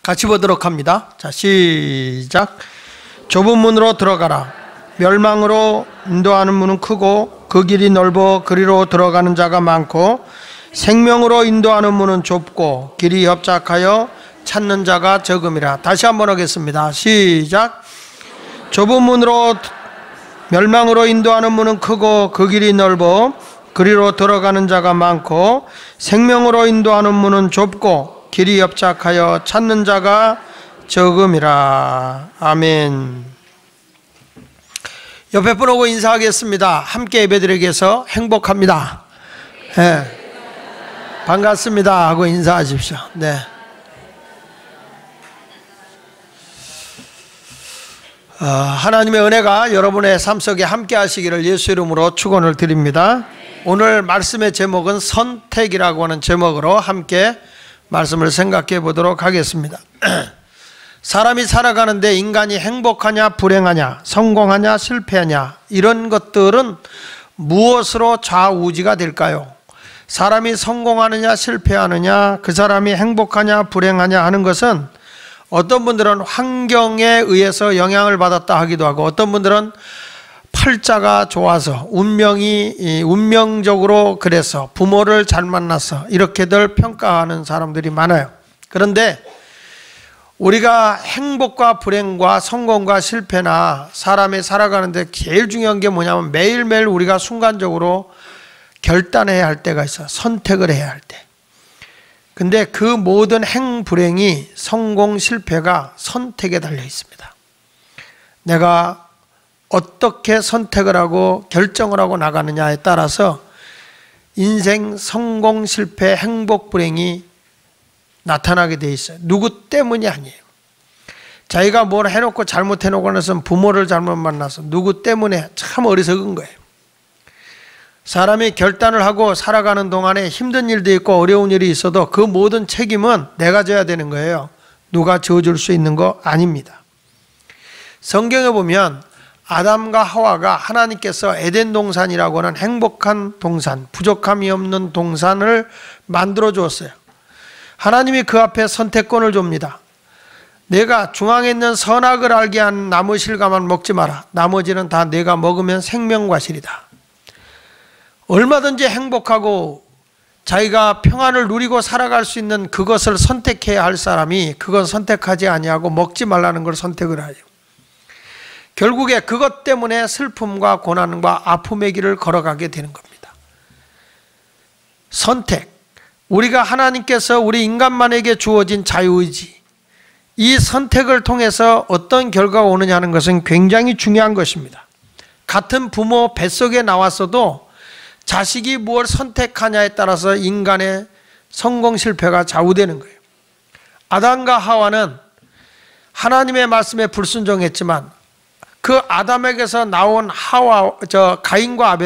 같이 보도록 합니다. 자, 시작. 좁은 문으로 들어가라. 멸망으로 인도하는 문은 크고 그 길이 넓어 그리로 들어가는 자가 많고 생명으로 인도하는 문은 좁고 길이 협착하여 찾는 자가 적음이라. 다시 한번 하겠습니다. 시작. 좁은 문으로 멸망으로 인도하는 문은 크고 그 길이 넓어 그리로 들어가는 자가 많고 생명으로 인도하는 문은 좁고 길이 협착하여 찾는 자가 적음이라. 아멘. 옆에 분 오고 인사하겠습니다. 함께 예배드리기 위해서 행복합니다. 네. 반갑습니다 하고 인사하십시오. 네. 하나님의 은혜가 여러분의 삶 속에 함께 하시기를 예수 이름으로 축원을 드립니다. 오늘 말씀의 제목은 선택이라고 하는 제목으로 함께 말씀을 생각해 보도록 하겠습니다. 사람이 살아가는데 인간이 행복하냐 불행하냐 성공하냐 실패하냐 이런 것들은 무엇으로 좌우지가 될까요? 사람이 성공하느냐 실패하느냐 그 사람이 행복하냐 불행하냐 하는 것은 어떤 분들은 환경에 의해서 영향을 받았다 하기도 하고 어떤 분들은 팔자가 좋아서 운명적으로 그래서 부모를 잘 만나서 이렇게들 평가하는 사람들이 많아요. 그런데 우리가 행복과 불행과 성공과 실패나 사람이 살아가는데 제일 중요한 게 뭐냐면 매일매일 우리가 순간적으로 결단해야 할 때가 있어요. 선택을 해야 할 때. 근데 그 모든 행불행이 성공 실패가 선택에 달려 있습니다. 내가 어떻게 선택을 하고 결정을 하고 나가느냐에 따라서 인생 성공 실패 행복 불행이 나타나게 돼 있어요. 누구 때문이 아니에요. 자기가 뭘 해놓고 잘못해놓고 나서 부모를 잘못 만나서 누구 때문에 참 어리석은 거예요. 사람이 결단을 하고 살아가는 동안에 힘든 일도 있고 어려운 일이 있어도 그 모든 책임은 내가 져야 되는 거예요. 누가 지어줄 수 있는 거 아닙니다. 성경에 보면 아담과 하와가 하나님께서 에덴 동산이라고 하는 행복한 동산, 부족함이 없는 동산을 만들어 주었어요. 하나님이 그 앞에 선택권을 줍니다. 내가 중앙에 있는 선악을 알게 한 나무 실과만 먹지 마라. 나머지는 다 내가 먹으면 생명과실이다. 얼마든지 행복하고 자기가 평안을 누리고 살아갈 수 있는 그것을 선택해야 할 사람이 그것 선택하지 아니하고 먹지 말라는 걸 선택을 하죠. 결국에 그것 때문에 슬픔과 고난과 아픔의 길을 걸어가게 되는 겁니다. 선택. 우리가 하나님께서 우리 인간만에게 주어진 자유의지, 이 선택을 통해서 어떤 결과가 오느냐 하는 것은 굉장히 중요한 것입니다. 같은 부모 뱃속에 나왔어도 자식이 무엇을 선택하냐에 따라서 인간의 성공 실패가 좌우되는 거예요. 아담과 하와는 하나님의 말씀에 불순종했지만 그 아담에게서 나온 가인과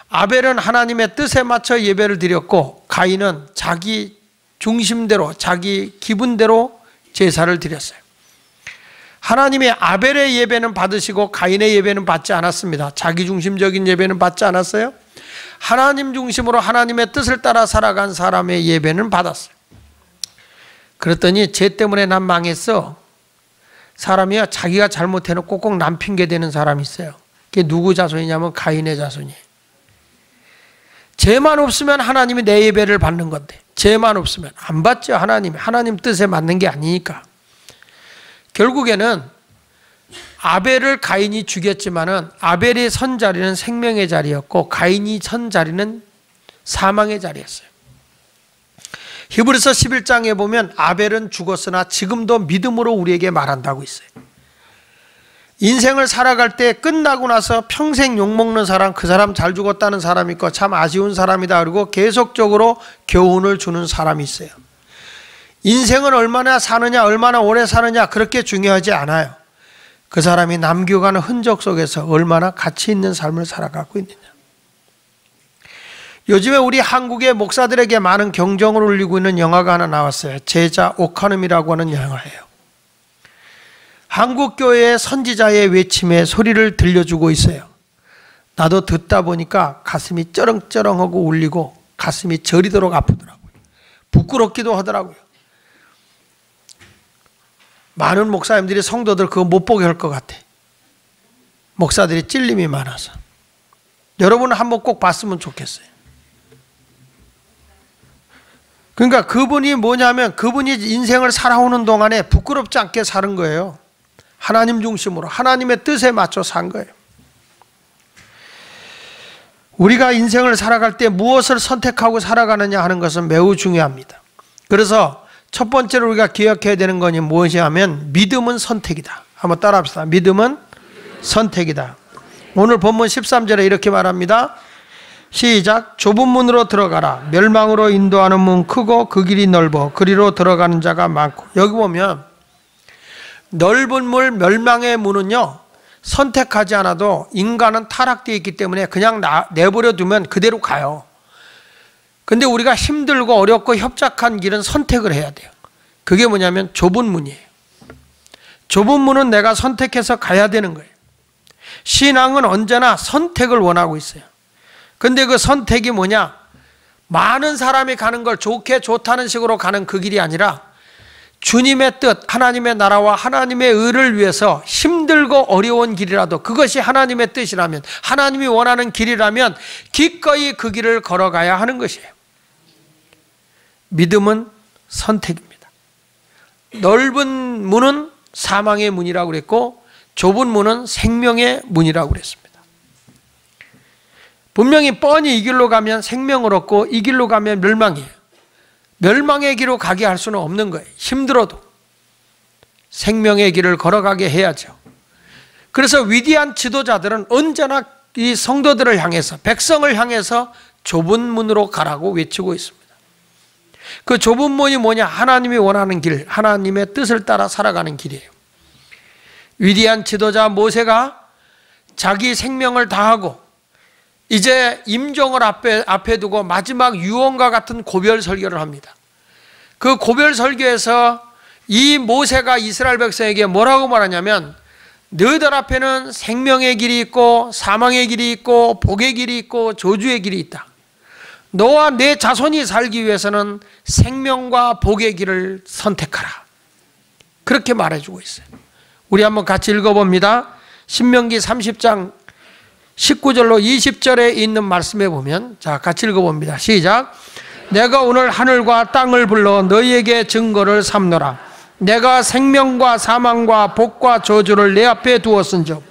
아벨은 하나님의 뜻에 맞춰 예배를 드렸고 가인은 자기 중심대로 자기 기분대로 제사를 드렸어요. 하나님의 아벨의 예배는 받으시고 가인의 예배는 받지 않았습니다. 자기 중심적인 예배는 받지 않았어요. 하나님 중심으로 하나님의 뜻을 따라 살아간 사람의 예배는 받았어요. 그랬더니 쟤 때문에 난 망했어. 사람이요, 자기가 잘못해놓고 꼭 남 핑계대는 사람이 있어요. 그게 누구 자손이냐면 가인의 자손이에요. 죄만 없으면 하나님이 내 예배를 받는 건데 죄만 없으면 안 받죠. 하나님 뜻에 맞는 게 아니니까. 결국에는 아벨을 가인이 죽였지만은 아벨의 선 자리는 생명의 자리였고 가인이 선 자리는 사망의 자리였어요. 히브리서 11장에 보면 아벨은 죽었으나 지금도 믿음으로 우리에게 말한다고 있어요. 인생을 살아갈 때 끝나고 나서 평생 욕먹는 사람, 그 사람 잘 죽었다는 사람이 있고 참 아쉬운 사람이다 그리고 계속적으로 교훈을 주는 사람이 있어요. 인생은 얼마나 사느냐 얼마나 오래 사느냐 그렇게 중요하지 않아요. 그 사람이 남겨가는 흔적 속에서 얼마나 가치 있는 삶을 살아가고 있느냐. 요즘에 우리 한국의 목사들에게 많은 경종을 울리고 있는 영화가 하나 나왔어요. 제자 오카눔이라고 하는 영화예요. 한국교회의 선지자의 외침에 소리를 들려주고 있어요. 나도 듣다 보니까 가슴이 쩌렁쩌렁하고 울리고 가슴이 저리도록 아프더라고요. 부끄럽기도 하더라고요. 많은 목사님들이 성도들 그거 못 보게 할 것 같아. 목사들이 찔림이 많아서. 여러분은 한번 꼭 봤으면 좋겠어요. 그러니까 그분이 뭐냐면 그분이 인생을 살아오는 동안에 부끄럽지 않게 사는 거예요. 하나님 중심으로 하나님의 뜻에 맞춰 산 거예요. 우리가 인생을 살아갈 때 무엇을 선택하고 살아가느냐 하는 것은 매우 중요합니다. 그래서 첫 번째로 우리가 기억해야 되는 것이 무엇이냐면 믿음은 선택이다. 한번 따라합시다. 믿음은 선택이다. 오늘 본문 13절에 이렇게 말합니다. 시작. 좁은 문으로 들어가라. 멸망으로 인도하는 문 크고 그 길이 넓어 그리로 들어가는 자가 많고. 여기 보면 넓은 문, 멸망의 문은요, 선택하지 않아도 인간은 타락되어 있기 때문에 그냥 내버려 두면 그대로 가요. 근데 우리가 힘들고 어렵고 협착한 길은 선택을 해야 돼요. 그게 뭐냐면 좁은 문이에요. 좁은 문은 내가 선택해서 가야 되는 거예요. 신앙은 언제나 선택을 원하고 있어요. 근데 그 선택이 뭐냐? 많은 사람이 가는 걸 좋게 좋다는 식으로 가는 그 길이 아니라 주님의 뜻, 하나님의 나라와 하나님의 의를 위해서 힘들고 어려운 길이라도 그것이 하나님의 뜻이라면, 하나님이 원하는 길이라면 기꺼이 그 길을 걸어가야 하는 것이에요. 믿음은 선택입니다. 넓은 문은 사망의 문이라고 그랬고 좁은 문은 생명의 문이라고 그랬습니다. 분명히 뻔히 이 길로 가면 생명을 얻고 이 길로 가면 멸망이에요. 멸망의 길로 가게 할 수는 없는 거예요. 힘들어도 생명의 길을 걸어가게 해야죠. 그래서 위대한 지도자들은 언제나 이 성도들을 향해서, 백성을 향해서 좁은 문으로 가라고 외치고 있습니다. 그 좁은 문이 뭐냐? 하나님이 원하는 길, 하나님의 뜻을 따라 살아가는 길이에요. 위대한 지도자 모세가 자기 생명을 다하고 이제 임종을 앞에 두고 마지막 유언과 같은 고별 설교를 합니다. 그 고별 설교에서 이 모세가 이스라엘 백성에게 뭐라고 말하냐면, 너희들 앞에는 생명의 길이 있고 사망의 길이 있고 복의 길이 있고 저주의 길이 있다. 너와 내 자손이 살기 위해서는 생명과 복의 길을 선택하라. 그렇게 말해주고 있어요. 우리 한번 같이 읽어봅니다. 신명기 30장 19절로 20절에 있는 말씀에 보면, 자, 같이 읽어봅니다. 시작. 내가 오늘 하늘과 땅을 불러 너희에게 증거를 삼노라. 내가 생명과 사망과 복과 저주를 내 앞에 두었은즉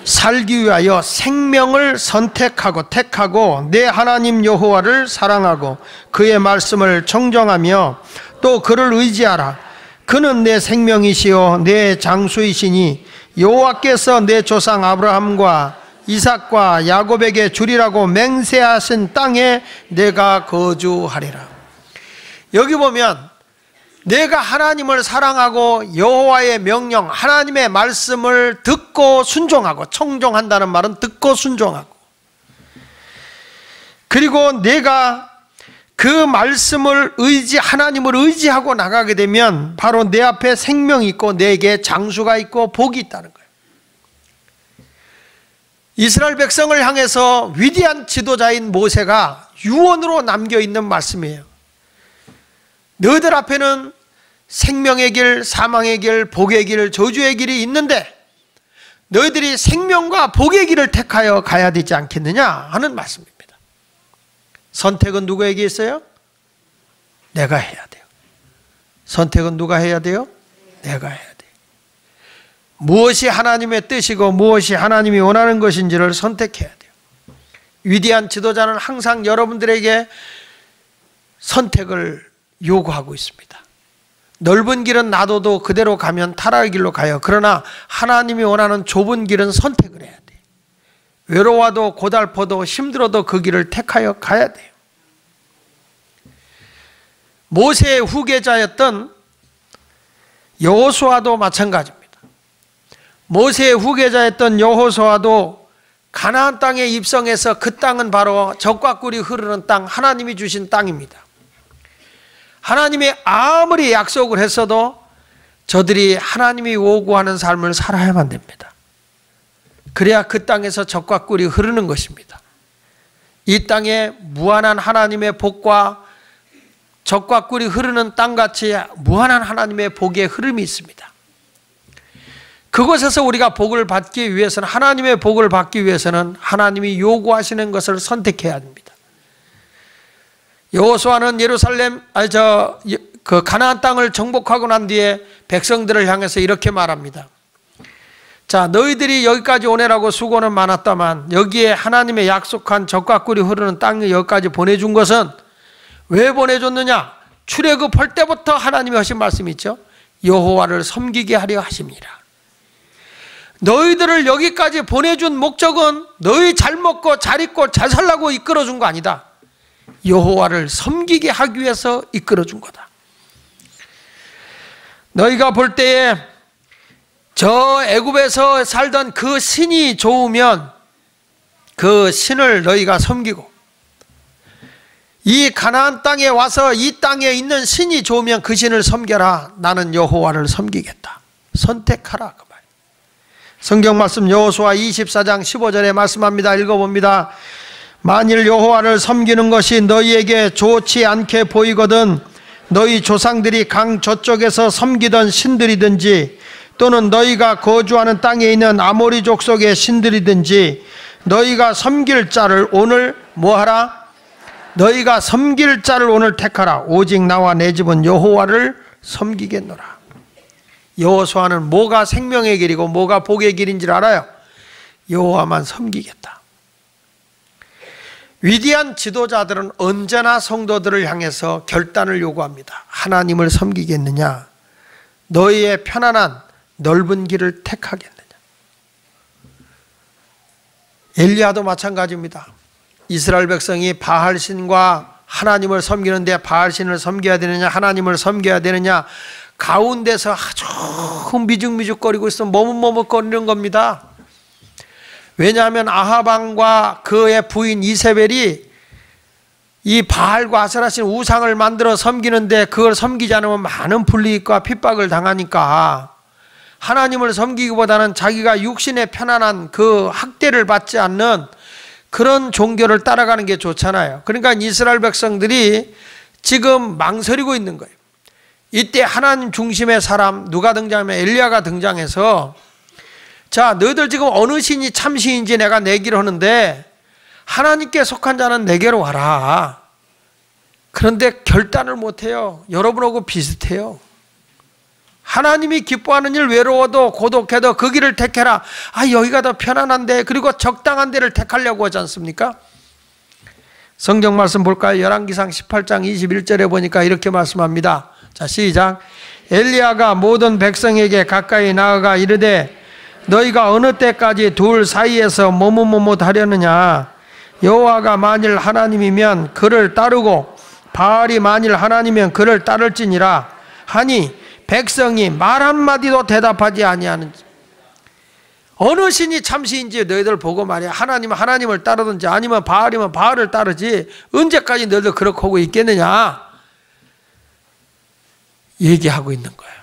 살기 위하여 생명을 선택하고 택하고 내 하나님 여호와를 사랑하고 그의 말씀을 청정하며 또 그를 의지하라. 그는 내 생명이시요 내 장수이시니 여호와께서 내 조상 아브라함과 이삭과 야곱에게 주리라고 맹세하신 땅에 내가 거주하리라. 여기 보면 내가 하나님을 사랑하고 여호와의 명령, 하나님의 말씀을 듣고 순종하고, 청종한다는 말은 듣고 순종하고, 그리고 내가 그 말씀을 하나님을 의지하고 나가게 되면 바로 내 앞에 생명이 있고 내게 장수가 있고 복이 있다는 거예요. 이스라엘 백성을 향해서 위대한 지도자인 모세가 유언으로 남겨있는 말씀이에요. 너희들 앞에는 생명의 길, 사망의 길, 복의 길, 저주의 길이 있는데 너희들이 생명과 복의 길을 택하여 가야 되지 않겠느냐 하는 말씀입니다. 선택은 누구에게 있어요? 내가 해야 돼요. 선택은 누가 해야 돼요? 내가 해야 돼요. 무엇이 하나님의 뜻이고 무엇이 하나님이 원하는 것인지를 선택해야 돼요. 위대한 지도자는 항상 여러분들에게 선택을 요구하고 있습니다. 넓은 길은 놔둬도 그대로 가면 타락의 길로 가요. 그러나 하나님이 원하는 좁은 길은 선택을 해야 돼요. 외로워도 고달퍼도 힘들어도 그 길을 택하여 가야 돼요. 모세의 후계자였던 여호수아도 마찬가지입니다. 모세의 후계자였던 여호수아도 가나안 땅에 입성해서 그 땅은 바로 젖과 꿀이 흐르는 땅, 하나님이 주신 땅입니다. 하나님이 아무리 약속을 했어도 저들이 하나님이 요구하는 삶을 살아야만 됩니다. 그래야 그 땅에서 젖과 꿀이 흐르는 것입니다. 이 땅에 무한한 하나님의 복과 적과 꿀이 흐르는 땅같이 무한한 하나님의 복의 흐름이 있습니다. 그곳에서 우리가 복을 받기 위해서는, 하나님의 복을 받기 위해서는 하나님이 요구하시는 것을 선택해야 합니다. 여호수아는 그 가나안 땅을 정복하고 난 뒤에 백성들을 향해서 이렇게 말합니다. 자, 너희들이 여기까지 오내라고 수고는 많았다만 여기에 하나님의 약속한 적과 꿀이 흐르는 땅에 여기까지 보내준 것은 왜 보내줬느냐? 출애굽할 때부터 하나님이 하신 말씀이 있죠. 여호와를 섬기게 하려 하십니다. 너희들을 여기까지 보내준 목적은 너희 잘 먹고 잘 입고 잘 살라고 이끌어준 거 아니다. 여호와를 섬기게 하기 위해서 이끌어준 거다. 너희가 볼 때에 저 애굽에서 살던 그 신이 좋으면 그 신을 너희가 섬기고, 이 가나안 땅에 와서 이 땅에 있는 신이 좋으면 그 신을 섬겨라. 나는 여호와를 섬기겠다. 선택하라 그 말. 성경 말씀 여호수아 24장 15절에 말씀합니다. 읽어봅니다. 만일 여호와를 섬기는 것이 너희에게 좋지 않게 보이거든 너희 조상들이 강 저쪽에서 섬기던 신들이든지 또는 너희가 거주하는 땅에 있는 아모리 족속의 신들이든지 너희가 섬길 자를 오늘 뭐하라? 너희가 섬길 자를 오늘 택하라. 오직 나와 내 집은 여호와를 섬기겠노라. 여호수아는 뭐가 생명의 길이고 뭐가 복의 길인 줄 알아요? 여호와만 섬기겠다. 위대한 지도자들은 언제나 성도들을 향해서 결단을 요구합니다. 하나님을 섬기겠느냐? 너희의 편안한 넓은 길을 택하겠느냐? 엘리야도 마찬가지입니다. 이스라엘 백성이 바알신과 하나님을 섬기는데 바알신을 섬겨야 되느냐 하나님을 섬겨야 되느냐 가운데서 아주 미죽미죽거리고 있어 머뭇머뭇거리는 겁니다. 왜냐하면 아합 왕과 그의 부인 이세벨이 이 바알과 아세라신 우상을 만들어 섬기는데 그걸 섬기지 않으면 많은 불이익과 핍박을 당하니까 하나님을 섬기기보다는 자기가 육신의 편안한 그 학대를 받지 않는 그런 종교를 따라가는 게 좋잖아요. 그러니까 이스라엘 백성들이 지금 망설이고 있는 거예요. 이때 하나님 중심의 사람 누가 등장하면 엘리야가 등장해서, 자, 너희들 지금 어느 신이 참신인지 내가 내기를 하는데 하나님께 속한 자는 내게로 와라. 그런데 결단을 못해요. 여러분하고 비슷해요. 하나님이 기뻐하는 일, 외로워도 고독해도 그 길을 택해라. 아, 여기가 더 편안한데, 그리고 적당한 데를 택하려고 하지 않습니까? 성경 말씀 볼까요? 열왕기상 18장 21절에 보니까 이렇게 말씀합니다. 자, 시작. 엘리야가 모든 백성에게 가까이 나아가 이르되 너희가 어느 때까지 둘 사이에서 머뭇머뭇하려느냐? 여호와가 만일 하나님이면 그를 따르고 바알이 만일 하나님이면 그를 따를지니라 하니 백성이 말 한마디도 대답하지 아니하는지. 어느 신이 참신인지 너희들 보고 말이야. 하나님은 하나님을 따르든지 아니면 바알이면 바알을 따르지 언제까지 너희들 그렇게 하고 있겠느냐 얘기하고 있는 거예요.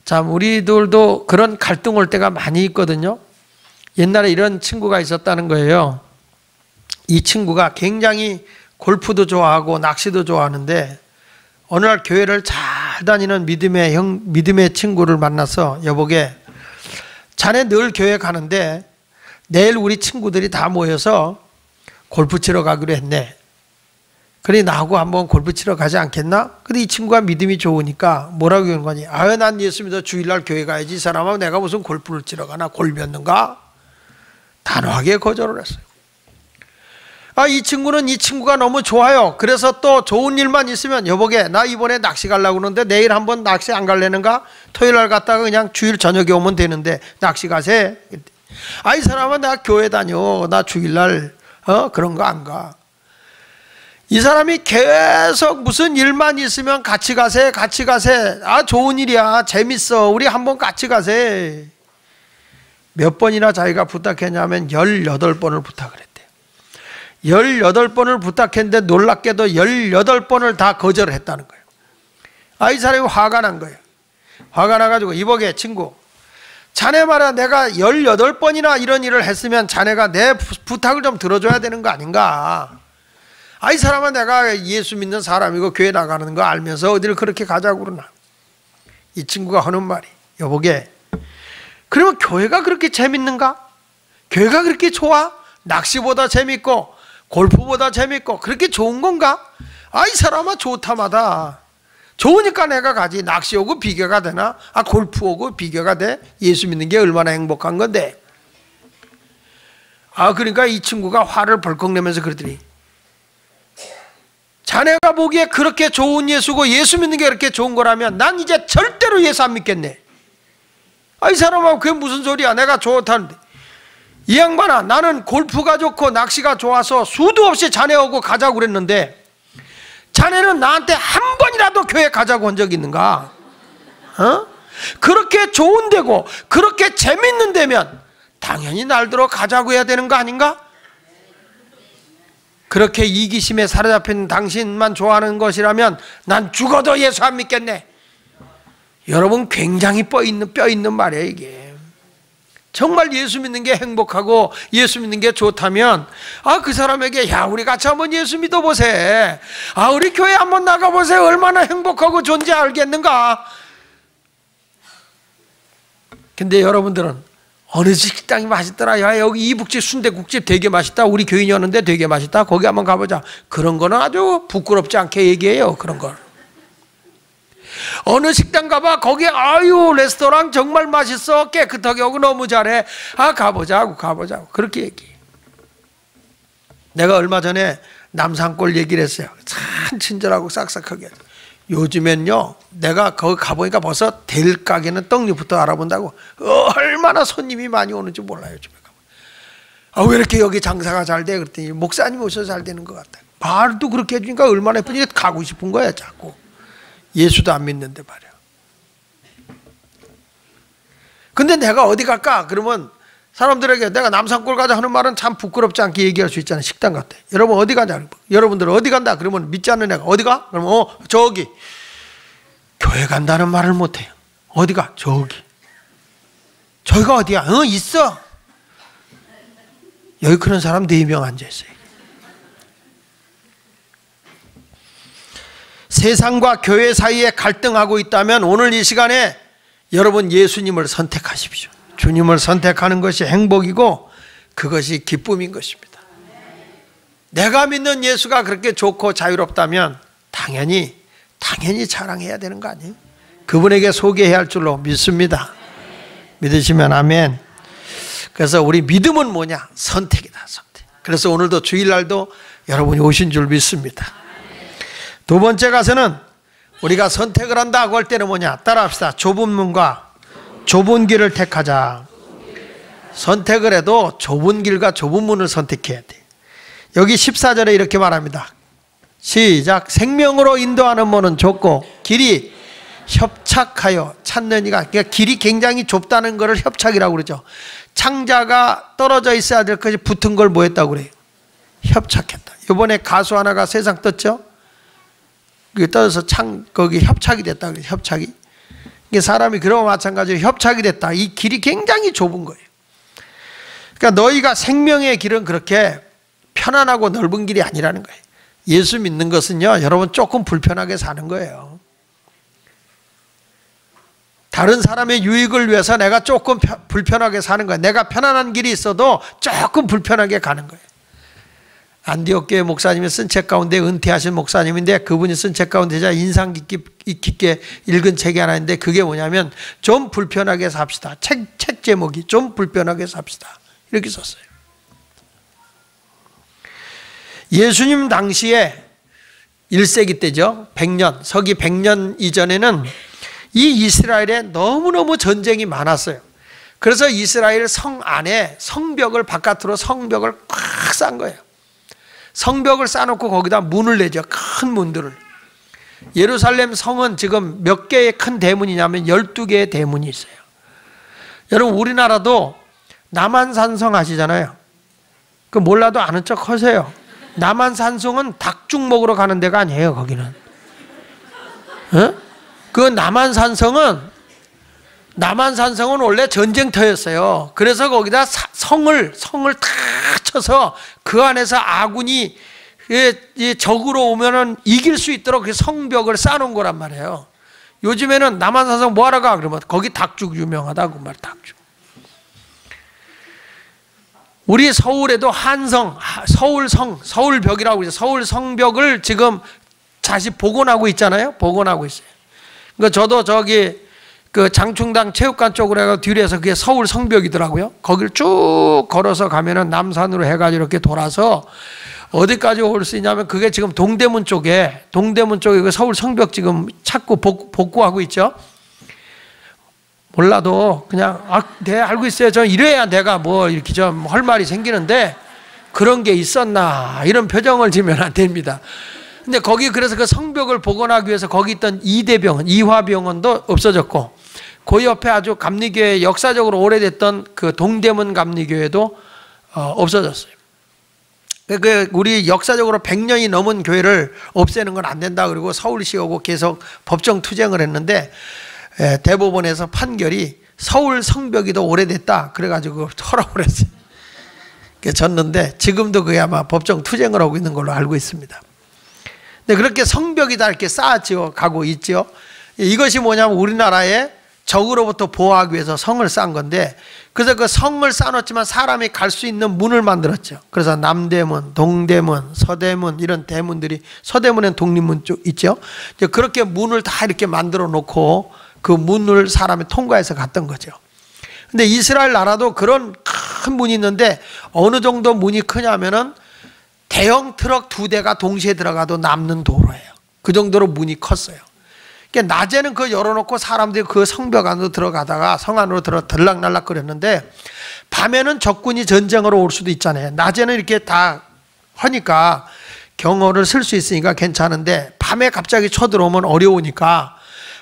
참, 우리들도 그런 갈등 올 때가 많이 있거든요. 옛날에 이런 친구가 있었다는 거예요. 이 친구가 굉장히 골프도 좋아하고 낚시도 좋아하는데 어느 날 교회를 잘 다니는 믿음의 친구를 만나서, 여보게, 자네 늘 교회 가는데 내일 우리 친구들이 다 모여서 골프 치러 가기로 했네. 그래, 나하고 한번 골프 치러 가지 않겠나? 근데 이 친구가 믿음이 좋으니까 뭐라고 하는 거니? 아유, 난 예수 믿어 주일날 교회 가야지. 이 사람하고 내가 무슨 골프를 치러 가나? 골면는가? 단호하게 거절을 했어요. 아, 이 친구가 너무 좋아요. 그래서 또 좋은 일만 있으면, 여보게, 나 이번에 낚시 가려고 그러는데 내일 한번 낚시 안 갈래는가? 토요일 날 갔다가 그냥 주일 저녁에 오면 되는데 낚시 가세. 아, 이 사람은 나 교회 다녀. 나 주일날 그런 거 안 가. 이 사람이 계속 무슨 일만 있으면 같이 가세, 같이 가세. 아, 좋은 일이야. 재밌어. 우리 한번 같이 가세. 몇 번이나 자기가 부탁했냐면 18번을 부탁을 했대요. 18번을 부탁했는데 놀랍게도 18번을 다 거절을 했다는 거예요. 아, 이 사람이 화가 난 거예요. 화가 나가지고, 이보게, 친구, 자네 말이야, 내가 18번이나 이런 일을 했으면 자네가 내 부탁을 좀 들어줘야 되는 거 아닌가? 아, 이 사람은 내가 예수 믿는 사람이고 교회 나가는 거 알면서 어디를 그렇게 가자고 그러나. 이 친구가 하는 말이, 여보게, 그러면 교회가 그렇게 재밌는가? 교회가 그렇게 좋아? 낚시보다 재밌고 골프보다 재밌고 그렇게 좋은 건가? 아, 이 사람아 좋다마다. 좋으니까 내가 가지. 낚시하고 비교가 되나? 아, 골프하고 비교가 돼? 예수 믿는 게 얼마나 행복한 건데. 아, 그러니까 이 친구가 화를 벌컥 내면서 그러더니, 자네가 보기에 그렇게 좋은 예수고 예수 믿는 게 그렇게 좋은 거라면 난 이제 절대로 예수 안 믿겠네. 아, 이 사람하고 그게 무슨 소리야. 내가 좋다는데. 이 양반아, 나는 골프가 좋고 낚시가 좋아서 수도 없이 자네하고 가자고 그랬는데 자네는 나한테 한 번이라도 교회 가자고 한 적 있는가? 어? 그렇게 좋은 데고 그렇게 재밌는 데면 당연히 날들어 가자고 해야 되는 거 아닌가? 그렇게 이기심에 사로잡힌 당신만 좋아하는 것이라면 난 죽어도 예수 안 믿겠네. 여러분, 굉장히 뼈 있는 말이에요 이게. 정말 예수 믿는 게 행복하고 예수 믿는 게 좋다면, 아, 그 사람에게, 야, 우리 같이 한번 예수 믿어보세. 아, 우리 교회 한번 나가보세. 얼마나 행복하고 좋은지 알겠는가? 근데 여러분들은 어느 식당이 맛있더라. 야, 여기 이북집 순대국집 되게 맛있다. 우리 교인이었는데 되게 맛있다. 거기 한번 가보자. 그런 거는 아주 부끄럽지 않게 얘기해요. 그런 걸. 어느 식당 가봐. 거기 아유 레스토랑 정말 맛있어. 깨끗하게 하고 너무 잘해. 아, 가보자고. 그렇게 얘기해. 내가 얼마 전에 남산골 얘기를 했어요. 참 친절하고 싹싹하게. 요즘엔요, 내가 거기 가보니까 벌써 될 가게는 떡잎부터 알아본다고. 얼마나 손님이 많이 오는지 몰라요. 요즘에 가면. 아, 왜 이렇게 여기 장사가 잘 돼? 그랬더니 목사님 오셔서 잘 되는 것 같다. 말도 그렇게 해주니까 얼마나 예쁘니 가고 싶은 거야 자꾸. 예수도 안 믿는데 말이야. 근데 내가 어디 갈까? 그러면 사람들에게 내가 남산골 가자 하는 말은 참 부끄럽지 않게 얘기할 수 있잖아요. 식당 갔대. 여러분 어디 가냐? 여러분들 어디 간다? 그러면 믿지 않는 애가 어디 가? 그러면 저기. 교회 간다는 말을 못해요. 어디 가? 저기. 저기가 어디야? 있어. 여기 그런 사람 4명 앉아있어요. 세상과 교회 사이에 갈등하고 있다면 오늘 이 시간에 여러분 예수님을 선택하십시오. 주님을 선택하는 것이 행복이고 그것이 기쁨인 것입니다. 내가 믿는 예수가 그렇게 좋고 자유롭다면 당연히 자랑해야 되는 거 아니에요? 그분에게 소개해야 할 줄로 믿습니다. 믿으시면 아멘. 그래서 우리 믿음은 뭐냐? 선택이다. 선택. 그래서 오늘도 주일날도 여러분이 오신 줄 믿습니다. 두 번째 가서는 우리가 선택을 한다고 할 때는 뭐냐? 따라합시다. 좁은 문과 좁은 길을 택하자. 선택을 해도 좁은 길과 좁은 문을 선택해야 돼. 여기 14절에 이렇게 말합니다. 시작. 생명으로 인도하는 문은 좁고 길이 협착하여 찾는 이가, 그러니까 길이 굉장히 좁다는 것을 협착이라고 그러죠. 창자가 떨어져 있어야 될 것이 붙은 걸 뭐 했다고 그래요? 협착했다. 이번에 가수 하나가 세상 떴죠? 그게 떠서 거기 협착이 됐다. 협착이. 이게 사람이 그런 마찬가지로 협착이 됐다. 이 길이 굉장히 좁은 거예요. 그러니까 너희가 생명의 길은 그렇게 편안하고 넓은 길이 아니라는 거예요. 예수 믿는 것은요, 여러분 조금 불편하게 사는 거예요. 다른 사람의 유익을 위해서 내가 조금 불편하게 사는 거예요. 내가 편안한 길이 있어도 조금 불편하게 가는 거예요. 안디옥 교회 목사님이 쓴 책 가운데 은퇴하신 목사님인데 그분이 쓴 책 가운데 제가 인상 깊게 읽은 책이 하나 있는데 그게 뭐냐면 좀 불편하게 삽시다. 책 제목이 좀 불편하게 삽시다. 이렇게 썼어요. 예수님 당시에 1세기 때죠. 100년, 서기 100년 이전에는 이 이스라엘에 너무너무 전쟁이 많았어요. 그래서 이스라엘 성 안에 성벽을 바깥으로 성벽을 꽉 싼 거예요. 성벽을 쌓아놓고 거기다 문을 내죠. 큰 문들을. 예루살렘 성은 지금 몇 개의 큰 대문이냐면 12개의 대문이 있어요. 여러분 우리나라도 남한산성 아시잖아요. 그 몰라도 아는 척 하세요. 남한산성은 닭죽 먹으러 가는 데가 아니에요. 거기는. 그 남한산성은 원래 전쟁터였어요. 그래서 거기다 성을 다 쳐서 그 안에서 아군이 이 적으로 오면은 이길 수 있도록 그 성벽을 쌓아놓은 거란 말이에요. 요즘에는 남한산성 뭐하러 가? 그러면 거기 닭죽 유명하다고 말, 닭죽. 우리 서울에도 한성, 서울벽이라고 있어요. 서울 성벽을 지금 다시 복원하고 있잖아요. 복원하고 있어요. 그러니까 저도 저기 그 장충당 체육관 쪽으로 해서 뒤에서 그게 서울 성벽이더라고요. 거기를 쭉 걸어서 가면은 남산으로 해가지고 이렇게 돌아서 어디까지 올 수 있냐면 그게 지금 동대문 쪽에 그 서울 성벽 지금 찾고 복구하고 있죠. 몰라도 그냥 네 알고 있어요. 저 이래야 내가 뭐 이렇게 좀 할 말이 생기는데 그런 게 있었나 이런 표정을 지으면 안 됩니다. 근데 거기 그래서 그 성벽을 복원하기 위해서 거기 있던 이대병원, 이화병원도 없어졌고 그 옆에 아주 감리교회 역사적으로 오래됐던 그 동대문 감리교회도 없어졌어요. 그 우리 역사적으로 100년이 넘은 교회를 없애는 건 안 된다. 그리고 서울시하고 계속 법정 투쟁을 했는데 대법원에서 판결이 서울 성벽이 더 오래됐다. 그래가지고 허락을 했어요. 졌는데 지금도 그게 아마 법정 투쟁을 하고 있는 걸로 알고 있습니다. 근데 그렇게 성벽이 다 이렇게 쌓아지어 가고 있죠. 이것이 뭐냐면 우리나라에 적으로부터 보호하기 위해서 성을 쌓은 건데 그래서 그 성을 쌓아놓지만 사람이 갈 수 있는 문을 만들었죠. 그래서 남대문, 동대문, 서대문 이런 대문들이 서대문엔 독립문 쪽 있죠. 그렇게 문을 다 이렇게 만들어 놓고 그 문을 사람이 통과해서 갔던 거죠. 근데 이스라엘 나라도 그런 큰 문이 있는데 어느 정도 문이 크냐면은 대형 트럭 2대가 동시에 들어가도 남는 도로예요. 그 정도로 문이 컸어요. 그러니까 낮에는 그거 열어놓고 사람들이 그 성벽 안으로 들어가다가 성 안으로 들락날락 거렸는데 밤에는 적군이 전쟁으로 올 수도 있잖아요. 낮에는 이렇게 다 하니까 경호를 쓸 수 있으니까 괜찮은데 밤에 갑자기 쳐들어오면 어려우니까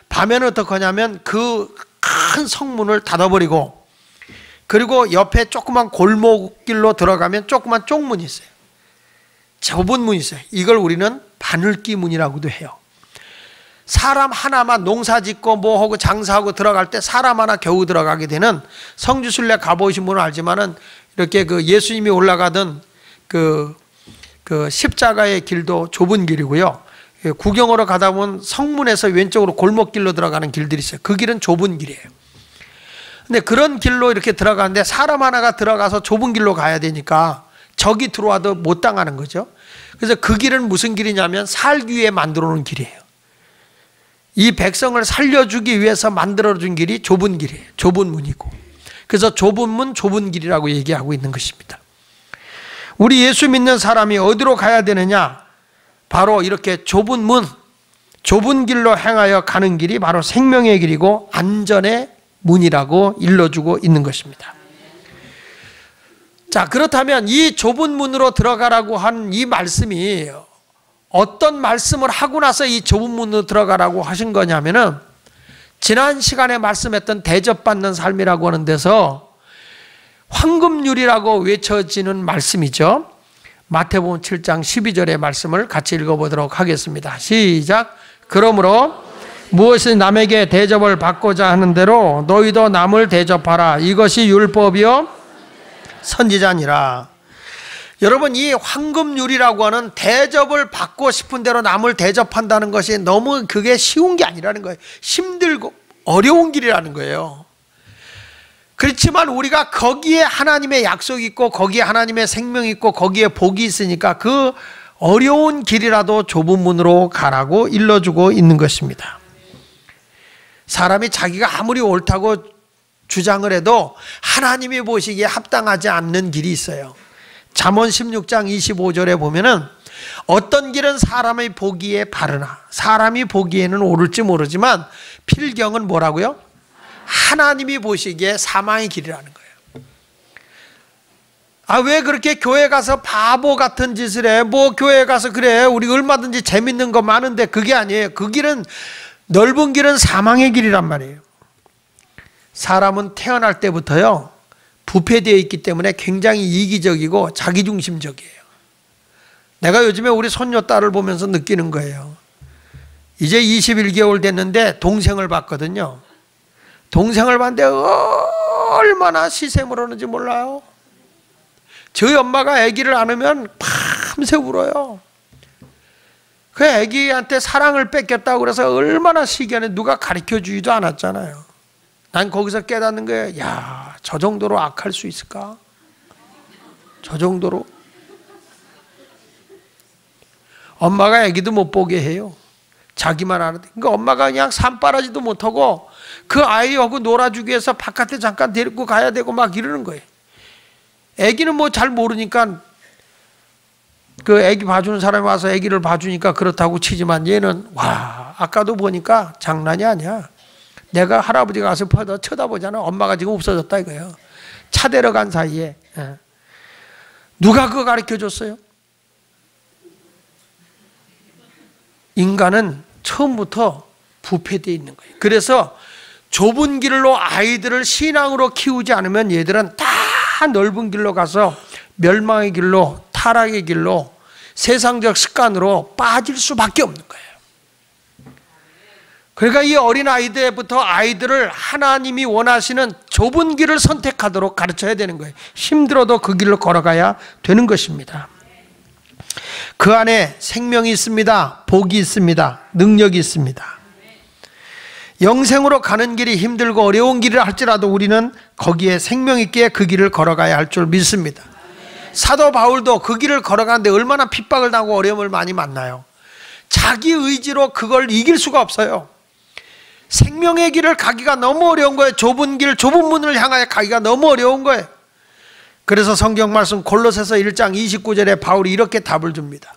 밤에는 어떻게 하냐면 그 큰 성문을 닫아버리고 그리고 옆에 조그만 골목길로 들어가면 조그만 쪽문이 있어요. 좁은 문이 있어요. 이걸 우리는 바늘기 문이라고도 해요. 사람 하나만 농사 짓고 뭐 하고 장사하고 들어갈 때 사람 하나 겨우 들어가게 되는 성지순례 가보신 분은 알지만은 이렇게 그 예수님이 올라가던 그 십자가의 길도 좁은 길이고요. 구경으로 가다 보면 성문에서 왼쪽으로 골목길로 들어가는 길들이 있어요. 그 길은 좁은 길이에요. 근데 그런 길로 이렇게 들어가는데 사람 하나가 들어가서 좁은 길로 가야 되니까 적이 들어와도 못 당하는 거죠. 그래서 그 길은 무슨 길이냐면 살기 위해 만들어 놓은 길이에요. 이 백성을 살려주기 위해서 만들어준 길이 좁은 길이에요. 좁은 문이고. 그래서 좁은 문, 좁은 길이라고 얘기하고 있는 것입니다. 우리 예수 믿는 사람이 어디로 가야 되느냐? 바로 이렇게 좁은 문, 좁은 길로 행하여 가는 길이 바로 생명의 길이고 안전의 문이라고 일러주고 있는 것입니다. 자, 그렇다면 이 좁은 문으로 들어가라고 한 이 말씀이 어떤 말씀을 하고 나서 이 좁은 문으로 들어가라고 하신 거냐면은 지난 시간에 말씀했던 대접받는 삶이라고 하는 데서 황금률이라고 외쳐지는 말씀이죠. 마태복음 7장 12절의 말씀을 같이 읽어보도록 하겠습니다. 시작. 그러므로 무엇이 남에게 대접을 받고자 하는 대로 너희도 남을 대접하라. 이것이 율법이요 선지자니라. 여러분, 이 황금률이라고 하는 대접을 받고 싶은 대로 남을 대접한다는 것이 너무 그게 쉬운 게 아니라는 거예요. 힘들고 어려운 길이라는 거예요. 그렇지만 우리가 거기에 하나님의 약속이 있고 거기에 하나님의 생명이 있고 거기에 복이 있으니까 그 어려운 길이라도 좁은 문으로 가라고 일러주고 있는 것입니다. 사람이 자기가 아무리 옳다고 주장을 해도 하나님이 보시기에 합당하지 않는 길이 있어요. 잠언 16장 25절에 보면은 어떤 길은 사람의 보기에 바르나 사람이 보기에는 옳을지 모르지만 필경은 뭐라고요? 하나님이 보시기에 사망의 길이라는 거예요. 아, 왜 그렇게 교회 가서 바보 같은 짓을 해? 뭐 교회 가서 그래 우리 얼마든지 재밌는 거 많은데 그게 아니에요. 그 길은 넓은 길은 사망의 길이란 말이에요. 사람은 태어날 때부터요 부패되어 있기 때문에 굉장히 이기적이고 자기중심적이에요. 내가 요즘에 우리 손녀딸을 보면서 느끼는 거예요. 이제 21개월 됐는데 동생을 봤거든요. 동생을 봤는데 얼마나 시샘을 하는지 몰라요. 저희 엄마가 아기를 안으면 밤새 울어요. 그 애기한테 사랑을 뺏겼다고 그래서 얼마나 시기하네. 누가 가르쳐 주지도 않았잖아요. 난 거기서 깨닫는 거예요. 야, 저 정도로 악할 수 있을까? 저 정도로? 엄마가 애기도 못 보게 해요. 자기만 하는데. 그러니까 엄마가 그냥 산바라지도 못하고 그 아이하고 놀아주기 위해서 바깥에 잠깐 데리고 가야 되고 막 이러는 거예요. 애기는 뭐 잘 모르니까 그 애기 봐주는 사람이 와서 애기를 봐주니까 그렇다고 치지만 얘는 와, 아까도 보니까 장난이 아니야. 내가 할아버지가 가서 쳐다보잖아. 엄마가 지금 없어졌다 이거예요. 차 데려간 사이에. 누가 그거 가르쳐 줬어요? 인간은 처음부터 부패되어 있는 거예요. 그래서 좁은 길로 아이들을 신앙으로 키우지 않으면 얘들은 다 넓은 길로 가서 멸망의 길로, 타락의 길로, 세상적 습관으로 빠질 수밖에 없는 거예요. 그러니까 이 어린 아이들부터 아이들을 하나님이 원하시는 좁은 길을 선택하도록 가르쳐야 되는 거예요. 힘들어도 그 길로 걸어가야 되는 것입니다. 그 안에 생명이 있습니다. 복이 있습니다. 능력이 있습니다. 영생으로 가는 길이 힘들고 어려운 길을 할지라도 우리는 거기에 생명 있게 그 길을 걸어가야 할 줄 믿습니다. 사도 바울도 그 길을 걸어가는데 얼마나 핍박을 당하고 어려움을 많이 만나요. 자기 의지로 그걸 이길 수가 없어요. 생명의 길을 가기가 너무 어려운 거예요. 좁은 길, 좁은 문을 향하여 가기가 너무 어려운 거예요. 그래서 성경 말씀 골로새서 1장 29절에 바울이 이렇게 답을 줍니다.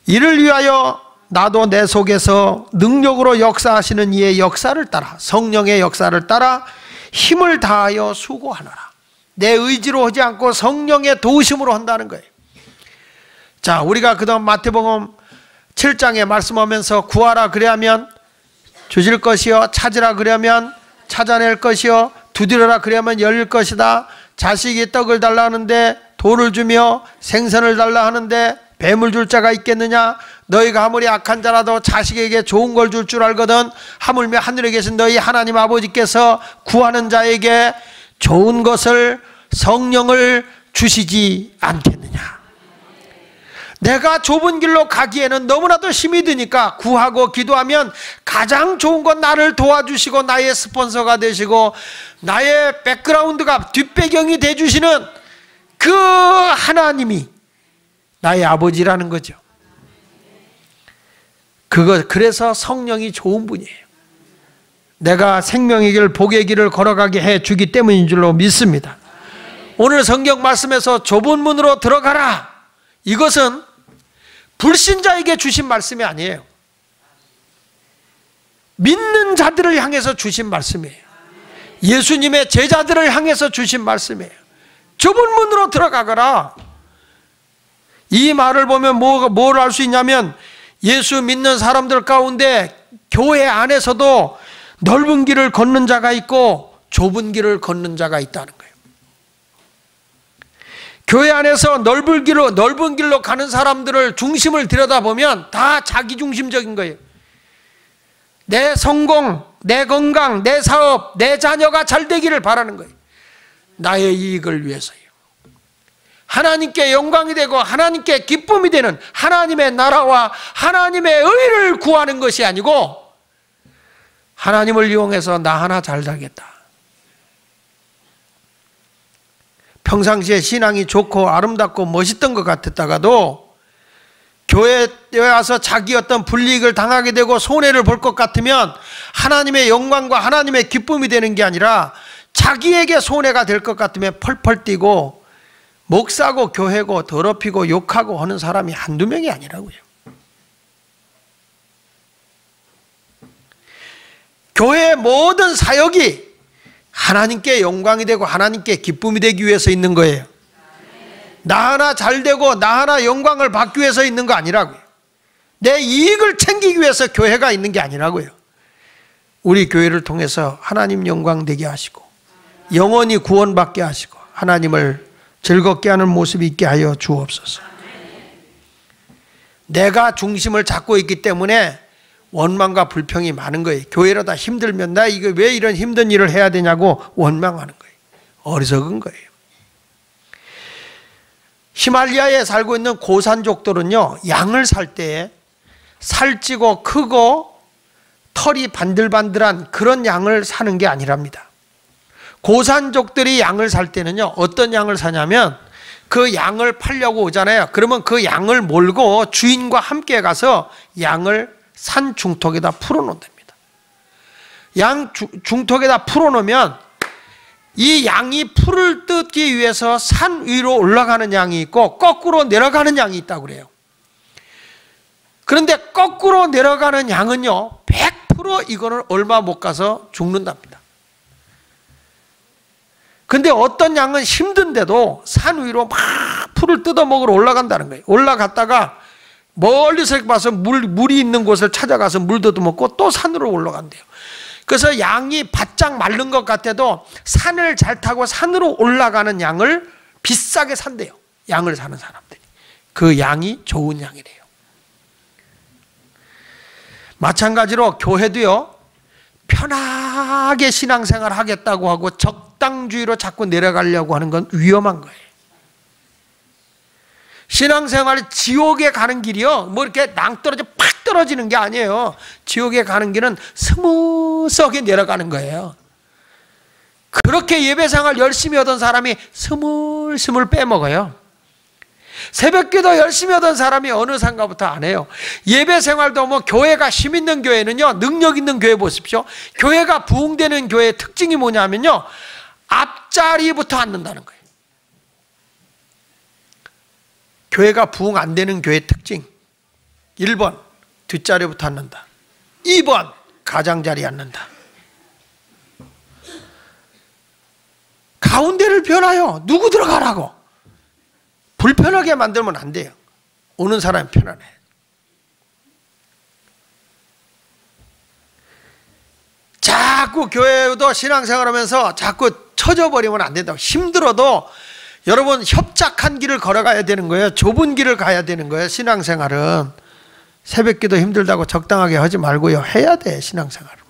이를 위하여 나도 내 속에서 능력으로 역사하시는 이의 역사를 따라, 성령의 역사를 따라 힘을 다하여 수고하노라. 내 의지로 하지 않고 성령의 도우심으로 한다는 거예요. 자, 우리가 그다음 마태복음 7장에 말씀하면서 구하라 그리하면 주실 것이요, 찾으라 그러면 찾아낼 것이요, 두드려라 그러면 열릴 것이다. 자식이 떡을 달라 하는데 돌을 주며 생선을 달라 하는데 뱀을 줄 자가 있겠느냐? 너희가 아무리 악한 자라도 자식에게 좋은 걸 줄 줄 알거든. 하물며 하늘에 계신 너희 하나님 아버지께서 구하는 자에게 좋은 것을, 성령을 주시지 않겠느냐? 내가 좁은 길로 가기에는 너무나도 힘이 드니까 구하고 기도하면 가장 좋은 건 나를 도와주시고 나의 스폰서가 되시고 나의 백그라운드가 뒷배경이 돼주시는 그 하나님이 나의 아버지라는 거죠. 그래서 성령이 좋은 분이에요. 내가 생명의 길, 복의 길을 걸어가게 해주기 때문인 줄로 믿습니다. 오늘 성경 말씀에서 좁은 문으로 들어가라. 이것은 불신자에게 주신 말씀이 아니에요. 믿는 자들을 향해서 주신 말씀이에요. 예수님의 제자들을 향해서 주신 말씀이에요. 좁은 문으로 들어가거라. 이 말을 보면 뭘 알 수 있냐면 예수 믿는 사람들 가운데 교회 안에서도 넓은 길을 걷는 자가 있고 좁은 길을 걷는 자가 있다는 거예요. 교회 안에서 넓은 길로 가는 사람들을 중심을 들여다보면 다 자기중심적인 거예요. 내 성공, 내 건강, 내 사업, 내 자녀가 잘 되기를 바라는 거예요. 나의 이익을 위해서요. 하나님께 영광이 되고 하나님께 기쁨이 되는 하나님의 나라와 하나님의 의를 구하는 것이 아니고 하나님을 이용해서 나 하나 잘 살겠다. 평상시에 신앙이 좋고 아름답고 멋있던 것 같았다가도 교회에 와서 자기 어떤 불이익을 당하게 되고 손해를 볼 것 같으면 하나님의 영광과 하나님의 기쁨이 되는 게 아니라 자기에게 손해가 될 것 같으면 펄펄 뛰고 목사고 교회고 더럽히고 욕하고 하는 사람이 한두 명이 아니라고요. 교회의 모든 사역이 하나님께 영광이 되고 하나님께 기쁨이 되기 위해서 있는 거예요. 나 하나 잘 되고 나 하나 영광을 받기 위해서 있는 거 아니라고요. 내 이익을 챙기기 위해서 교회가 있는 게 아니라고요. 우리 교회를 통해서 하나님 영광 되게 하시고 영원히 구원받게 하시고 하나님을 즐겁게 하는 모습이 있게 하여 주옵소서. 내가 중심을 잡고 있기 때문에 원망과 불평이 많은 거예요. 교회로 다 힘들면 나 이거 왜 이런 힘든 일을 해야 되냐고 원망하는 거예요. 어리석은 거예요. 히말라야에 살고 있는 고산족들은요, 양을 살 때 살찌고 크고 털이 반들반들한 그런 양을 사는 게 아니랍니다. 고산족들이 양을 살 때는요, 어떤 양을 사냐면 그 양을 팔려고 오잖아요. 그러면 그 양을 몰고 주인과 함께 가서 양을 산 중턱에다 풀어놓습니다. 양 중턱에다 풀어놓으면 이 양이 풀을 뜯기 위해서 산 위로 올라가는 양이 있고 거꾸로 내려가는 양이 있다고 그래요. 그런데 거꾸로 내려가는 양은요, 100% 이거는 얼마 못 가서 죽는답니다. 근데 어떤 양은 힘든데도 산 위로 막 풀을 뜯어 먹으러 올라간다는 거예요. 올라갔다가 멀리서 봐서 물이 있는 곳을 찾아가서 물 뜯어 먹고 또 산으로 올라간대요. 그래서 양이 바짝 마른 것 같아도 산을 잘 타고 산으로 올라가는 양을 비싸게 산대요. 양을 사는 사람들이. 그 양이 좋은 양이래요. 마찬가지로 교회도요, 편하게 신앙생활 하겠다고 하고 적당주의로 자꾸 내려가려고 하는 건 위험한 거예요. 신앙생활이 지옥에 가는 길이요, 뭐 이렇게 낭떠러져 팍 떨어지는 게 아니에요. 지옥에 가는 길은 스무스하게 내려가는 거예요. 그렇게 예배생활 열심히 하던 사람이 스물스물 빼먹어요. 새벽기도 열심히 하던 사람이 어느 상가부터 안 해요. 예배생활도 뭐 교회가 힘 있는 교회는요, 능력 있는 교회 보십시오. 교회가 부흥되는 교회의 특징이 뭐냐면요, 앞자리부터 앉는다는 거예요. 교회가 부흥 안 되는 교회의 특징, 1번 뒷자리부터 앉는다, 2번 가장자리에 앉는다. 가운데를 변하여 누구 들어가라고 불편하게 만들면 안 돼요. 오는 사람이 편안해. 자꾸 교회도 신앙생활하면서 자꾸 처져버리면 안 된다고. 힘들어도 여러분 협착한 길을 걸어가야 되는 거예요. 좁은 길을 가야 되는 거예요. 신앙생활은 새벽기도 힘들다고 적당하게 하지 말고요, 해야 돼. 신앙생활은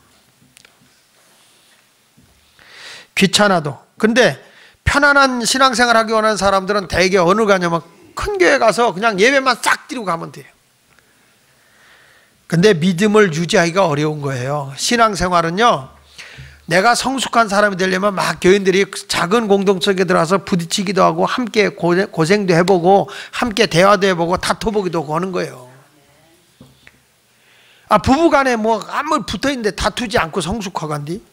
귀찮아도. 근데 편안한 신앙생활 하기 원하는 사람들은 대개 어느 가냐면 큰 교회 가서 그냥 예배만 싹 드리고 가면 돼요. 근데 믿음을 유지하기가 어려운 거예요. 신앙생활은요, 내가 성숙한 사람이 되려면 막 교인들이 작은 공동체에 들어와서 부딪히기도 하고 함께 고생도 해보고 함께 대화도 해보고 다퉈보기도 하고 하는 거예요. 부부간에 뭐 아무 붙어있는데 다투지 않고 성숙하간디?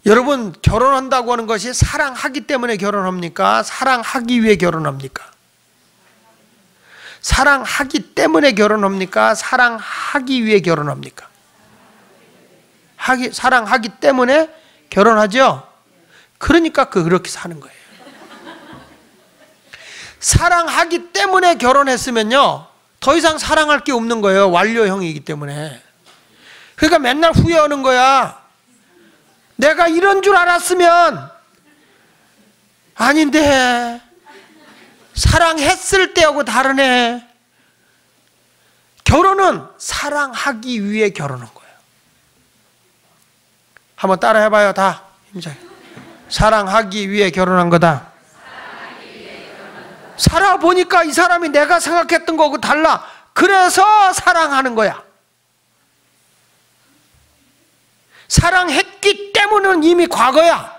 여러분, 결혼한다고 하는 것이 사랑하기 때문에 결혼합니까? 사랑하기 위해 결혼합니까? 사랑하기 때문에 결혼합니까? 사랑하기 위해 결혼합니까? 사랑하기 때문에 결혼하죠? 그러니까 그렇게 사는 거예요. 사랑하기 때문에 결혼했으면요, 더 이상 사랑할 게 없는 거예요. 완료형이기 때문에. 그러니까 맨날 후회하는 거야. 내가 이런 줄 알았으면. 아닌데 사랑했을 때하고 다르네. 결혼은 사랑하기 위해 결혼한 거예요. 한번 따라 해봐요. 다 힘차게. 사랑하기 위해 결혼한 거다. 살아보니까 이 사람이 내가 생각했던 거하고 달라. 그래서 사랑하는 거야. 사랑했기 때문은 이미 과거야.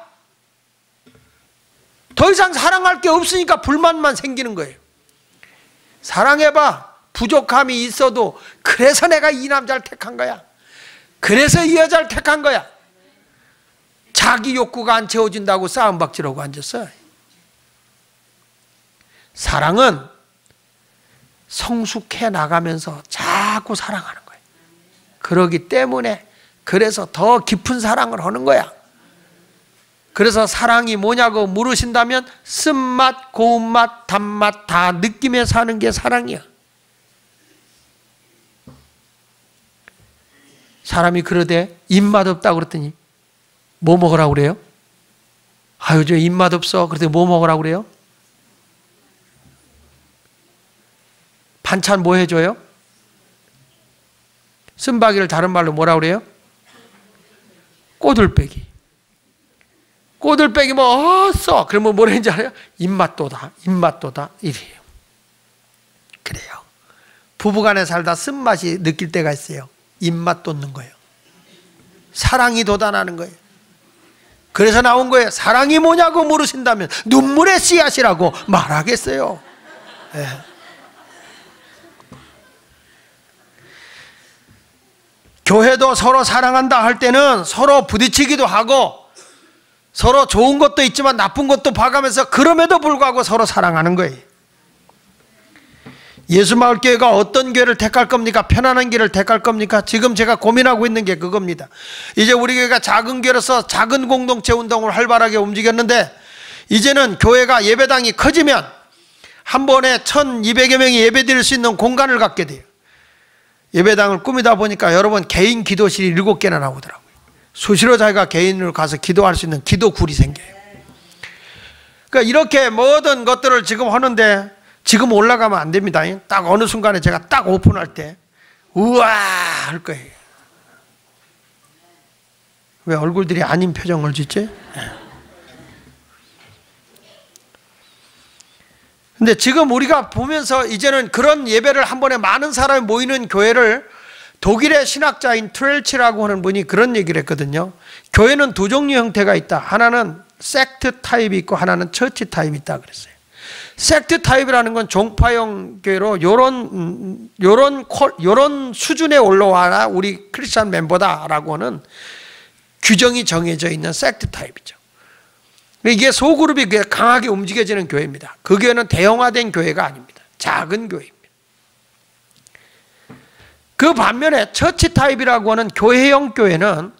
더 이상 사랑할 게 없으니까 불만만 생기는 거예요. 사랑해봐. 부족함이 있어도 그래서 내가 이 남자를 택한 거야. 그래서 이 여자를 택한 거야. 자기 욕구가 안 채워진다고 싸움박질하고 앉았어요. 사랑은 성숙해 나가면서 자꾸 사랑하는 거예요. 그러기 때문에 그래서 더 깊은 사랑을 하는 거야. 그래서 사랑이 뭐냐고 물으신다면 쓴맛, 고운맛, 단맛 다 느끼며 사는 게 사랑이야. 사람이 그러대 입맛 없다고 그랬더니 뭐 먹으라고 그래요? 아유, 저 입맛 없어. 그랬더니 뭐 먹으라고 그래요? 반찬 뭐 해줘요? 쓴바귀를 다른 말로 뭐라고 그래요? 꼬들빼기. 꼬들빼기 뭐 써. 그러면 뭐라는지 알아요? 입맛도다. 입맛도다. 이래요. 그래요. 부부간에 살다 쓴맛이 느낄 때가 있어요. 입맛 돋는 거예요. 사랑이 돋아나는 거예요. 그래서 나온 거예요. 사랑이 뭐냐고 물으신다면 눈물의 씨앗이라고 말하겠어요. 네. 교회도 서로 사랑한다 할 때는 서로 부딪히기도 하고 서로 좋은 것도 있지만 나쁜 것도 봐가면서 그럼에도 불구하고 서로 사랑하는 거예요. 예수마을교회가 어떤 교회를 택할 겁니까? 편안한 길을 택할 겁니까? 지금 제가 고민하고 있는 게 그겁니다. 이제 우리 교회가 작은 교회로서 작은 공동체 운동을 활발하게 움직였는데 이제는 교회가 예배당이 커지면 한 번에 1200여 명이 예배드릴 수 있는 공간을 갖게 돼요. 예배당을 꾸미다 보니까 여러분 개인 기도실이 7개나 나오더라고요. 수시로 자기가 개인으로 가서 기도할 수 있는 기도굴이 생겨요. 그러니까 이렇게 모든 것들을 지금 하는데 지금 올라가면 안 됩니다. 딱 어느 순간에 제가 딱 오픈할 때 우와 할 거예요. 왜 얼굴들이 아닌 표정을 짓지? 근데 지금 우리가 보면서 이제는 그런 예배를 한 번에 많은 사람이 모이는 교회를 독일의 신학자인 트렐치라고 하는 분이 그런 얘기를 했거든요. 교회는 두 종류 형태가 있다. 하나는 섹트 타입이 있고 하나는 처치 타입이 있다 그랬어요. 섹트 타입이라는 건 종파형 교회로 요런 수준에 올라와라 우리 크리스찬 멤버다라고 하는 규정이 정해져 있는 섹트 타입이죠. 이게 소그룹이 강하게 움직여지는 교회입니다. 그 교회는 대형화된 교회가 아닙니다. 작은 교회입니다. 그 반면에 처치 타입이라고 하는 교회형 교회는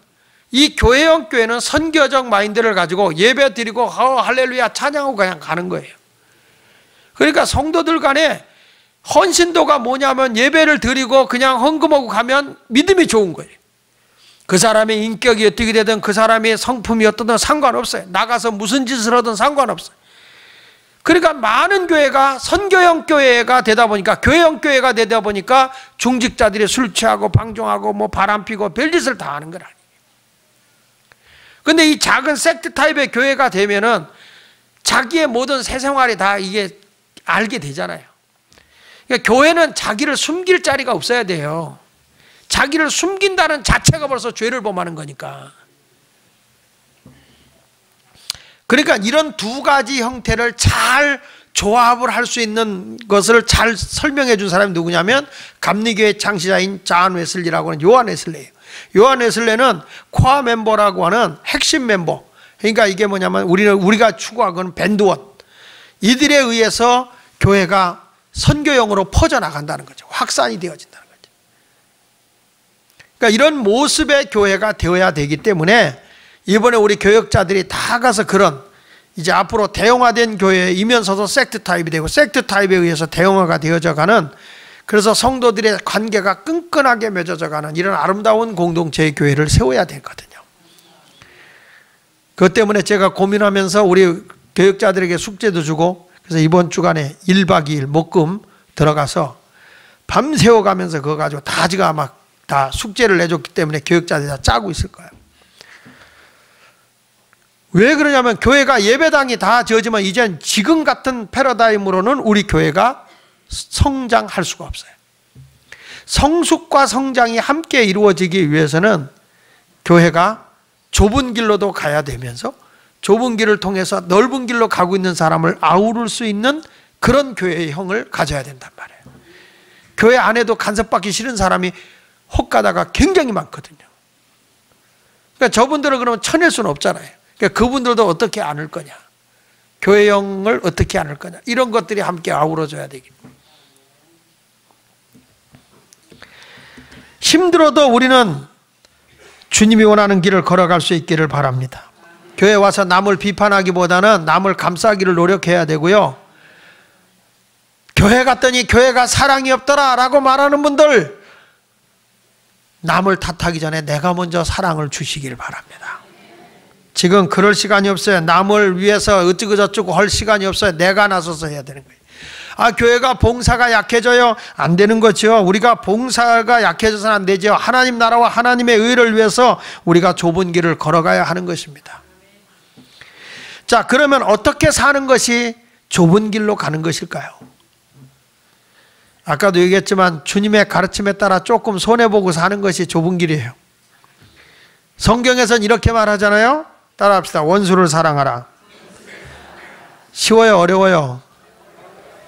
이 교회형 교회는 선교적 마인드를 가지고 예배 드리고 할렐루야 찬양하고 그냥 가는 거예요. 그러니까 성도들 간에 헌신도가 뭐냐면 예배를 드리고 그냥 헌금하고 가면 믿음이 좋은 거예요. 그 사람의 인격이 어떻게 되든 그 사람의 성품이 어떻든 상관없어요. 나가서 무슨 짓을 하든 상관없어요. 그러니까 많은 교회가 선교형 교회가 되다 보니까 교회형 교회가 되다 보니까 중직자들이 술 취하고 방종하고 뭐 바람 피고 별짓을 다 하는 건 아니에요. 근데 이 작은 섹트 타입의 교회가 되면은 자기의 모든 세생활이 다 이게 알게 되잖아요. 그러니까 교회는 자기를 숨길 자리가 없어야 돼요. 자기를 숨긴다는 자체가 벌써 죄를 범하는 거니까. 그러니까 이런 두 가지 형태를 잘 조합을 할 수 있는 것을 잘 설명해 준 사람이 누구냐면 감리교회 창시자인 존 웨슬리라고 하는 요한 웨슬리예요. 요한 웨슬리는 코어 멤버라고 하는 핵심 멤버. 그러니까 이게 뭐냐면 우리가 추구하고는 밴드원. 이들에 의해서 교회가 선교형으로 퍼져나간다는 거죠. 확산이 되어진다는 거죠. 그러니까 이런 모습의 교회가 되어야 되기 때문에 이번에 우리 교역자들이 다 가서 그런 이제 앞으로 대형화된 교회이면서도 섹트 타입이 되고 섹트 타입에 의해서 대형화가 되어져 가는 그래서 성도들의 관계가 끈끈하게 맺어져 가는 이런 아름다운 공동체의 교회를 세워야 되거든요. 그것 때문에 제가 고민하면서 우리 교역자들에게 숙제도 주고 그래서 이번 주간에 1박 2일 목금 들어가서 밤새워 가면서 그거 가지고 다 제가 막 다 숙제를 내줬기 때문에 교역자들이 다 짜고 있을 거예요. 왜 그러냐면 교회가 예배당이 다 지어지면 이젠 지금 같은 패러다임으로는 우리 교회가 성장할 수가 없어요. 성숙과 성장이 함께 이루어지기 위해서는 교회가 좁은 길로도 가야 되면서 좁은 길을 통해서 넓은 길로 가고 있는 사람을 아우를 수 있는 그런 교회의 형을 가져야 된단 말이에요. 교회 안에도 간섭받기 싫은 사람이 혹가다가 굉장히 많거든요. 그러니까 저분들을 그러면 쳐낼 수는 없잖아요. 그러니까 그분들도 어떻게 안을 거냐, 교회형을 어떻게 안을 거냐, 이런 것들이 함께 아우러져야 되겠죠. 힘들어도 우리는 주님이 원하는 길을 걸어갈 수 있기를 바랍니다. 교회 와서 남을 비판하기보다는 남을 감싸기를 노력해야 되고요. 교회 갔더니 교회가 사랑이 없더라 라고 말하는 분들, 남을 탓하기 전에 내가 먼저 사랑을 주시길 바랍니다. 지금 그럴 시간이 없어요. 남을 위해서 어쩌고저쩌고 할 시간이 없어요. 내가 나서서 해야 되는 거예요. 아, 교회가 봉사가 약해져요? 안 되는 거죠. 우리가 봉사가 약해져서는 안 되죠. 하나님 나라와 하나님의 의를 위해서 우리가 좁은 길을 걸어가야 하는 것입니다. 자, 그러면 어떻게 사는 것이 좁은 길로 가는 것일까요? 아까도 얘기했지만 주님의 가르침에 따라 조금 손해보고 사는 것이 좁은 길이에요. 성경에선 이렇게 말하잖아요. 따라합시다. 원수를 사랑하라. 쉬워요, 어려워요?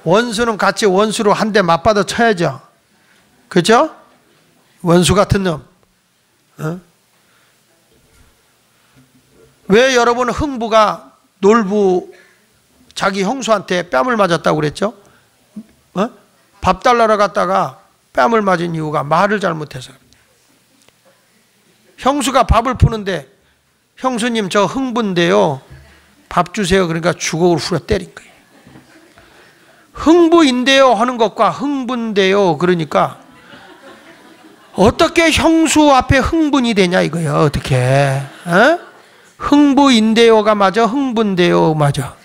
원수는 같이 원수로 한 대 맞받아 쳐야죠. 그죠? 원수 같은 놈. 어? 왜 여러분 흥부가 놀부 자기 형수한테 뺨을 맞았다고 그랬죠? 어? 밥 달라러 갔다가 뺨을 맞은 이유가 말을 잘못해서. 형수가 밥을 푸는데 형수님 저 흥부인데요. 밥 주세요. 그러니까 주걱을 후려 때린 거예요. 흥부인데요 하는 것과 흥분데요 그러니까 어떻게 형수 앞에 흥분이 되냐 이거예요. 어떻게? 어? 흥부인데요가 맞아? 흥분데요 맞아?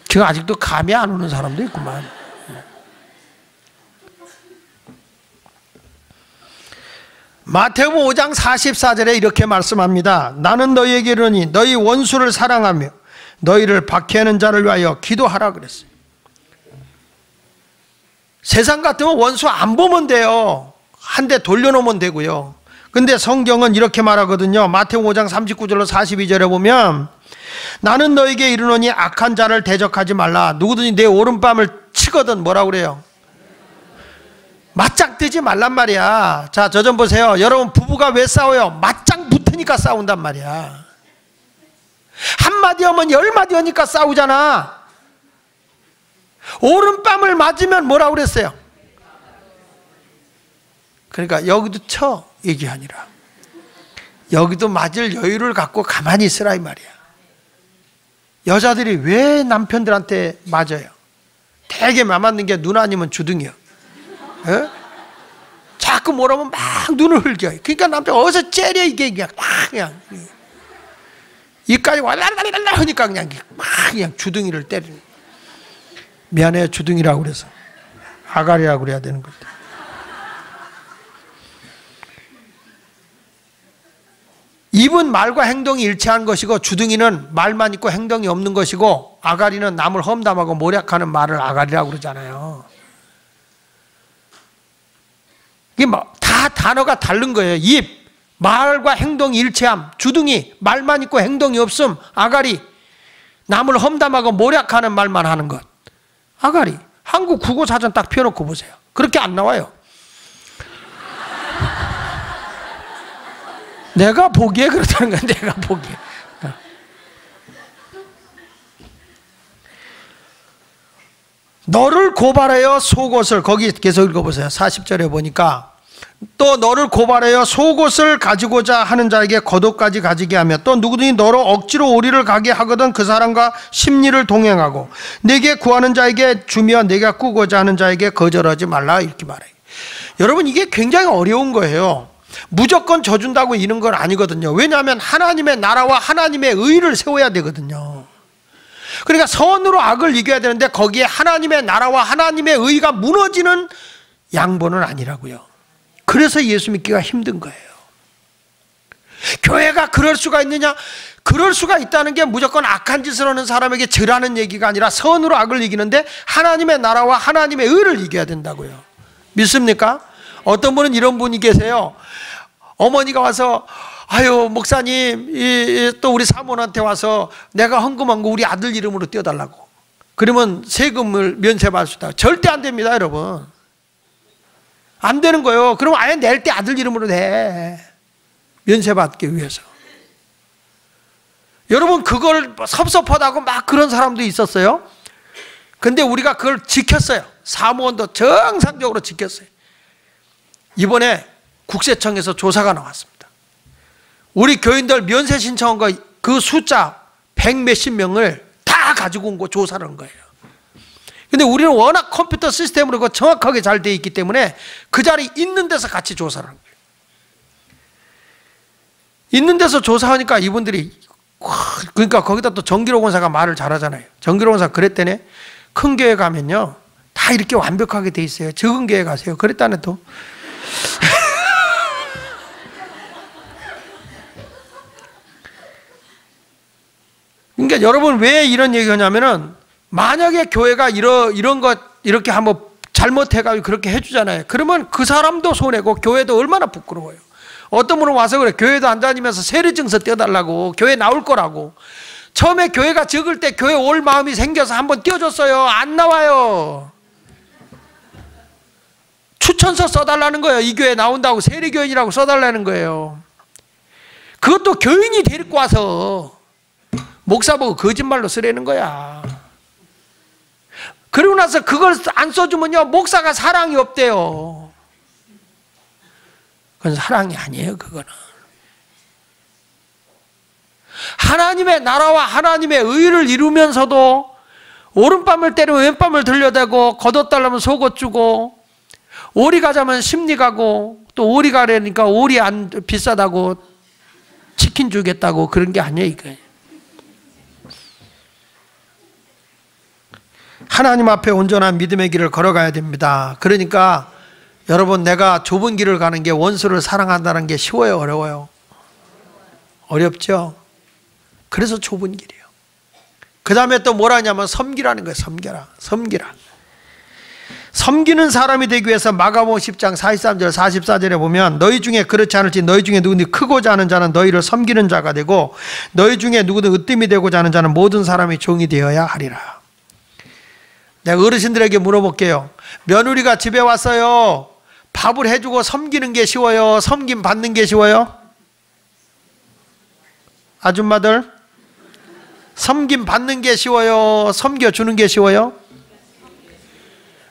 지금 아직도 감이 안 오는 사람도 있구만. 마태복음 5장 44절에 이렇게 말씀합니다. 나는 너희에게 이르노니 너희 원수를 사랑하며 너희를 박해하는 자를 위하여 기도하라 그랬어요. 세상 같으면 원수 안 보면 돼요. 한 대 돌려놓으면 되고요. 근데 성경은 이렇게 말하거든요. 마태복음 5장 39절로 42절에 보면 나는 너에게 이르노니 악한 자를 대적하지 말라. 누구든지 내 오른뺨을 치거든 뭐라고 그래요? 맞짱뜨지 말란 말이야. 자, 저 좀 보세요. 여러분 부부가 왜 싸워요? 맞짱 붙으니까 싸운단 말이야. 한마디 하면 10마디 하니까 싸우잖아. 오른뺨을 맞으면 뭐라고 그랬어요? 그러니까 여기도 쳐 얘기하니라. 여기도 맞을 여유를 갖고 가만히 있으라 이 말이야. 여자들이 왜 남편들한테 맞아요? 되게 맞는 게 눈 아니면 주둥이요. 에? 자꾸 뭐라면 막 눈을 흘겨요. 그러니까 남편 어디서 째려 이게 그냥 이까지 와랄랄랄라 하니까 그냥 주둥이를 때리는. 미안해요 주둥이라고 그래서 아가리라고 그래야 되는 건데. 입은 말과 행동이 일치한 것이고 주둥이는 말만 있고 행동이 없는 것이고 아가리는 남을 험담하고 모략하는 말을 아가리라고 그러잖아요. 이게 뭐 다 단어가 다른 거예요. 입, 말과 행동이 일치함, 주둥이, 말만 있고 행동이 없음, 아가리, 남을 험담하고 모략하는 말만 하는 것. 아가리. 한국 국어사전 딱 펴놓고 보세요. 그렇게 안 나와요. 내가 보기에 그렇다는 거야. 내가 보기에. 너를 고발하여 속옷을, 거기 계속 읽어보세요. 40절에 보니까 또 너를 고발하여 속옷을 가지고자 하는 자에게 겉옷까지 가지게 하며 또 누구든지 너로 억지로 오리를 가게 하거든 그 사람과 심리를 동행하고 내게 구하는 자에게 주며 내가 꾸고자 하는 자에게 거절하지 말라 이렇게 말해요. 여러분 이게 굉장히 어려운 거예요. 무조건 져준다고 이런 건 아니거든요. 왜냐하면 하나님의 나라와 하나님의 의를 세워야 되거든요. 그러니까 선으로 악을 이겨야 되는데 거기에 하나님의 나라와 하나님의 의가 무너지는 양보는 아니라고요. 그래서 예수 믿기가 힘든 거예요. 교회가 그럴 수가 있느냐? 그럴 수가 있다는 게 무조건 악한 짓을 하는 사람에게 절하는 얘기가 아니라 선으로 악을 이기는데 하나님의 나라와 하나님의 의를 이겨야 된다고요. 믿습니까? 어떤 분은 이런 분이 계세요. 어머니가 와서 아유 목사님 또 우리 사모한테 와서 내가 헌금한 거 우리 아들 이름으로 떼어달라고. 그러면 세금을 면세받을 수 있다. 절대 안 됩니다 여러분. 안 되는 거예요. 그럼 아예 낼 때 아들 이름으로 내. 면세받기 위해서. 여러분 그걸 섭섭하다고 막 그런 사람도 있었어요. 근데 우리가 그걸 지켰어요. 사무원도 정상적으로 지켰어요. 이번에 국세청에서 조사가 나왔습니다. 우리 교인들 면세 신청한 거 그 숫자 100 몇십 명을 다 가지고 온 거 조사를 한 거예요. 근데 우리는 워낙 컴퓨터 시스템으로 그거 정확하게 잘 돼 있기 때문에 그 자리 있는 데서 같이 조사를 한 거예요. 있는 데서 조사하니까 이분들이 그러니까 거기다 또 정기로 권사가 말을 잘하잖아요. 정기로 권사 그랬대네. 큰 교회 가면요 다 이렇게 완벽하게 돼 있어요. 적은 교회 가세요. 그랬다네 또. 그러니까 여러분 왜 이런 얘기 하냐면은 만약에 교회가 이런 것 이렇게 한번 잘못해가지고 그렇게 해주잖아요. 그러면 그 사람도 손해고 교회도 얼마나 부끄러워요. 어떤 분은 와서 그래. 교회도 안 다니면서 세례증서 떼어달라고. 교회 나올 거라고. 처음에 교회가 적을 때 교회 올 마음이 생겨서 한번 띄워줬어요. 안 나와요. 추천서 써달라는 거예요. 이 교회 나온다고 세례교인이라고 써달라는 거예요. 그것도 교인이 데리고 와서 목사 보고 거짓말로 쓰라는 거야. 그러고 나서 그걸 안 써주면요, 목사가 사랑이 없대요. 그건 사랑이 아니에요. 그거는 하나님의 나라와 하나님의 의를 이루면서도 오른밤을 때리면 왼밤을 들려대고, 걷어달라면 속옷 주고, 오리 가자면 심리 가고, 또 오리 가려니까 오리 안 비싸다고 치킨 주겠다고, 그런 게 아니에요. 이거 하나님 앞에 온전한 믿음의 길을 걸어가야 됩니다. 그러니까 여러분, 내가 좁은 길을 가는 게 원수를 사랑한다는 게 쉬워요, 어려워요? 어렵죠? 그래서 좁은 길이에요. 그 다음에 또 뭐라 하냐면 섬기라는 거예요. 섬기라. 섬기는 사람이 되기 위해서 마가복음 10장 43절 44절에 보면, 너희 중에 그렇지 않을지 너희 중에 누구든지 크고자 하는 자는 너희를 섬기는 자가 되고, 너희 중에 누구든 으뜸이 되고자 하는 자는 모든 사람이 종이 되어야 하리라. 내가 어르신들에게 물어볼게요. 며느리가 집에 왔어요. 밥을 해주고 섬기는 게 쉬워요? 섬김 받는 게 쉬워요? 아줌마들, 섬김 받는 게 쉬워요? 섬겨주는 게 쉬워요?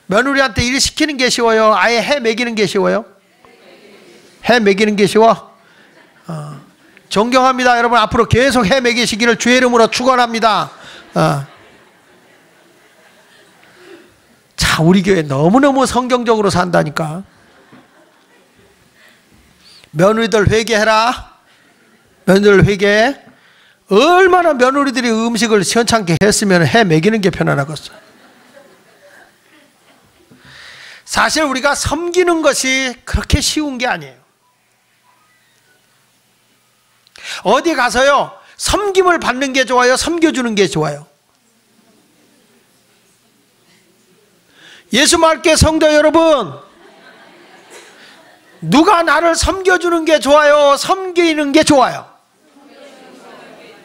며느리한테 일 시키는 게 쉬워요? 아예 해 먹이는 게 쉬워요? 해 먹이는 게 쉬워? 존경합니다. 여러분, 앞으로 계속 해 먹이시기를 주의 이름으로 축원합니다. 자, 우리 교회 너무너무 성경적으로 산다니까. 며느리들 회개해라. 며느리들 회개해. 얼마나 며느리들이 음식을 시원찮게 했으면 해 먹이는 게 편안하겠어. 사실 우리가 섬기는 것이 그렇게 쉬운 게 아니에요. 어디 가서요, 섬김을 받는 게 좋아요? 섬겨주는 게 좋아요? 예수 말게 성도 여러분, 누가 나를 섬겨주는 게 좋아요? 섬기는 게 좋아요?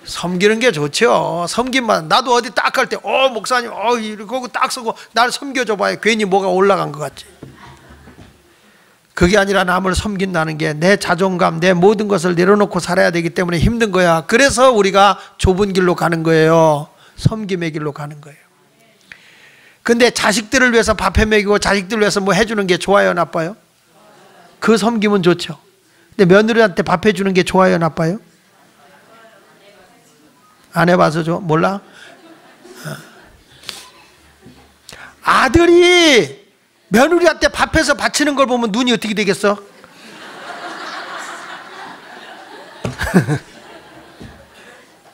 섬기는 게 좋죠. 섬김만. 나도 어디 딱 갈 때, 목사님, 이러고 딱 쓰고 나를 섬겨줘 봐요. 괜히 뭐가 올라간 것 같지. 그게 아니라 남을 섬긴다는 게 내 자존감, 내 모든 것을 내려놓고 살아야 되기 때문에 힘든 거야. 그래서 우리가 좁은 길로 가는 거예요. 섬김의 길로 가는 거예요. 근데 자식들을 위해서 밥해 먹이고 자식들을 위해서 뭐 해주는 게 좋아요, 나빠요? 그 섬김은 좋죠. 근데 며느리한테 밥 해주는 게 좋아요, 나빠요? 안 해봐서 몰라? 아들이 며느리한테 밥해서 바치는 걸 보면 눈이 어떻게 되겠어?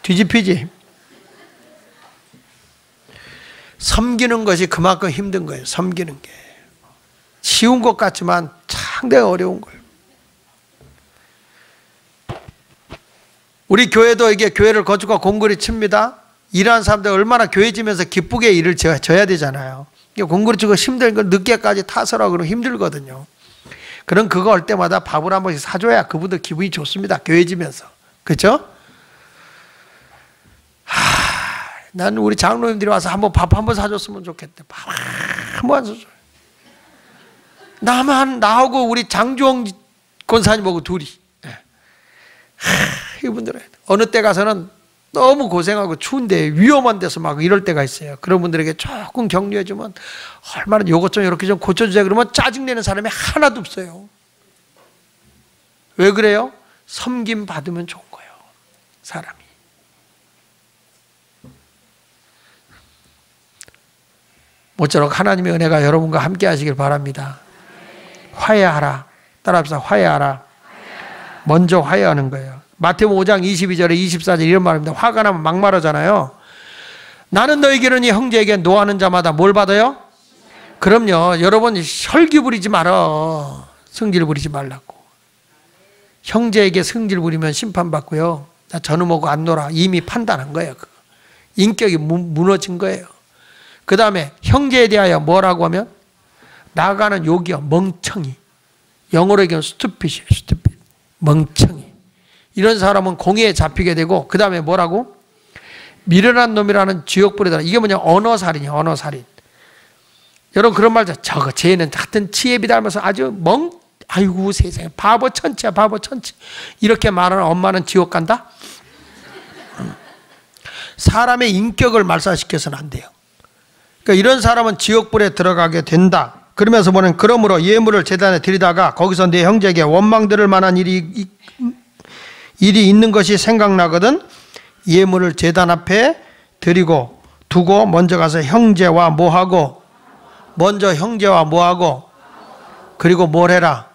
뒤집히지? 섬기는 것이 그만큼 힘든 거예요. 섬기는 게 쉬운 것 같지만 상당히 어려운 거예요. 우리 교회도 이게 교회를 건축하고 공구리 칩니다. 일하는 사람들 얼마나 교회 지면서 기쁘게 일을 져야 되잖아요. 공구리 치고 힘든 걸 늦게까지 타서라 그러면 힘들거든요. 그럼 그거 할 때마다 밥을 한 번씩 사줘야 그분들 기분이 좋습니다. 교회 지면서. 그렇죠? 난 우리 장로님들이 와서 한번 밥 한 번 사줬으면 좋겠대. 밥 한 번 사줘. 나하고 우리 장주홍 권사님하고 둘이. 이분들은 어느 때 가서는 너무 고생하고 추운데 위험한 데서 막 이럴 때가 있어요. 그런 분들에게 조금 격려해주면 얼마나 요것 좀 이렇게 좀 고쳐주자 그러면 짜증내는 사람이 하나도 없어요. 왜 그래요? 섬김 받으면 좋은 거예요, 사람이. 모쪼록 하나님의 은혜가 여러분과 함께 하시길 바랍니다. 화해하라. 따라합시다. 화해하라. 먼저 화해하는 거예요. 마태복음 5장 22절에 24절 이런 말입니다. 화가 나면 막말하잖아요. 나는 너희에게는 형제에게 노하는 자마다 뭘 받아요? 그럼요. 여러분 혈기 부리지 말아. 성질 부리지 말라고. 형제에게 성질 부리면 심판받고요. 나 저놈하고 안 놀아. 이미 판단한 거예요. 인격이 무너진 거예요. 그 다음에 형제에 대하여 뭐라고 하면 나아가는 욕이요. 멍청이. 영어로 얘기하면 stupid이에요. stupid. 멍청이. 이런 사람은 공회에 잡히게 되고 그 다음에 뭐라고? 미련한 놈이라는 지옥불에다. 이게 뭐냐? 언어살인이에요. 언어살인. 여러분 그런 말죠. 저거 쟤는 같은 치예비 닮아서 아주 아이고 세상에 바보 천치야 바보 천치. 이렇게 말하는 엄마는 지옥 간다? 사람의 인격을 말살시켜서는 안 돼요. 그러니까 이런 사람은 지옥불에 들어가게 된다. 그러면서 보면 그러므로 예물을 제단에 드리다가 거기서 내 형제에게 원망들을 만한 일이 있는 것이 생각나거든 예물을 제단 앞에 드리고 두고 먼저 가서 형제와 뭐하고 먼저 형제와 뭐하고 그리고 뭘 해라.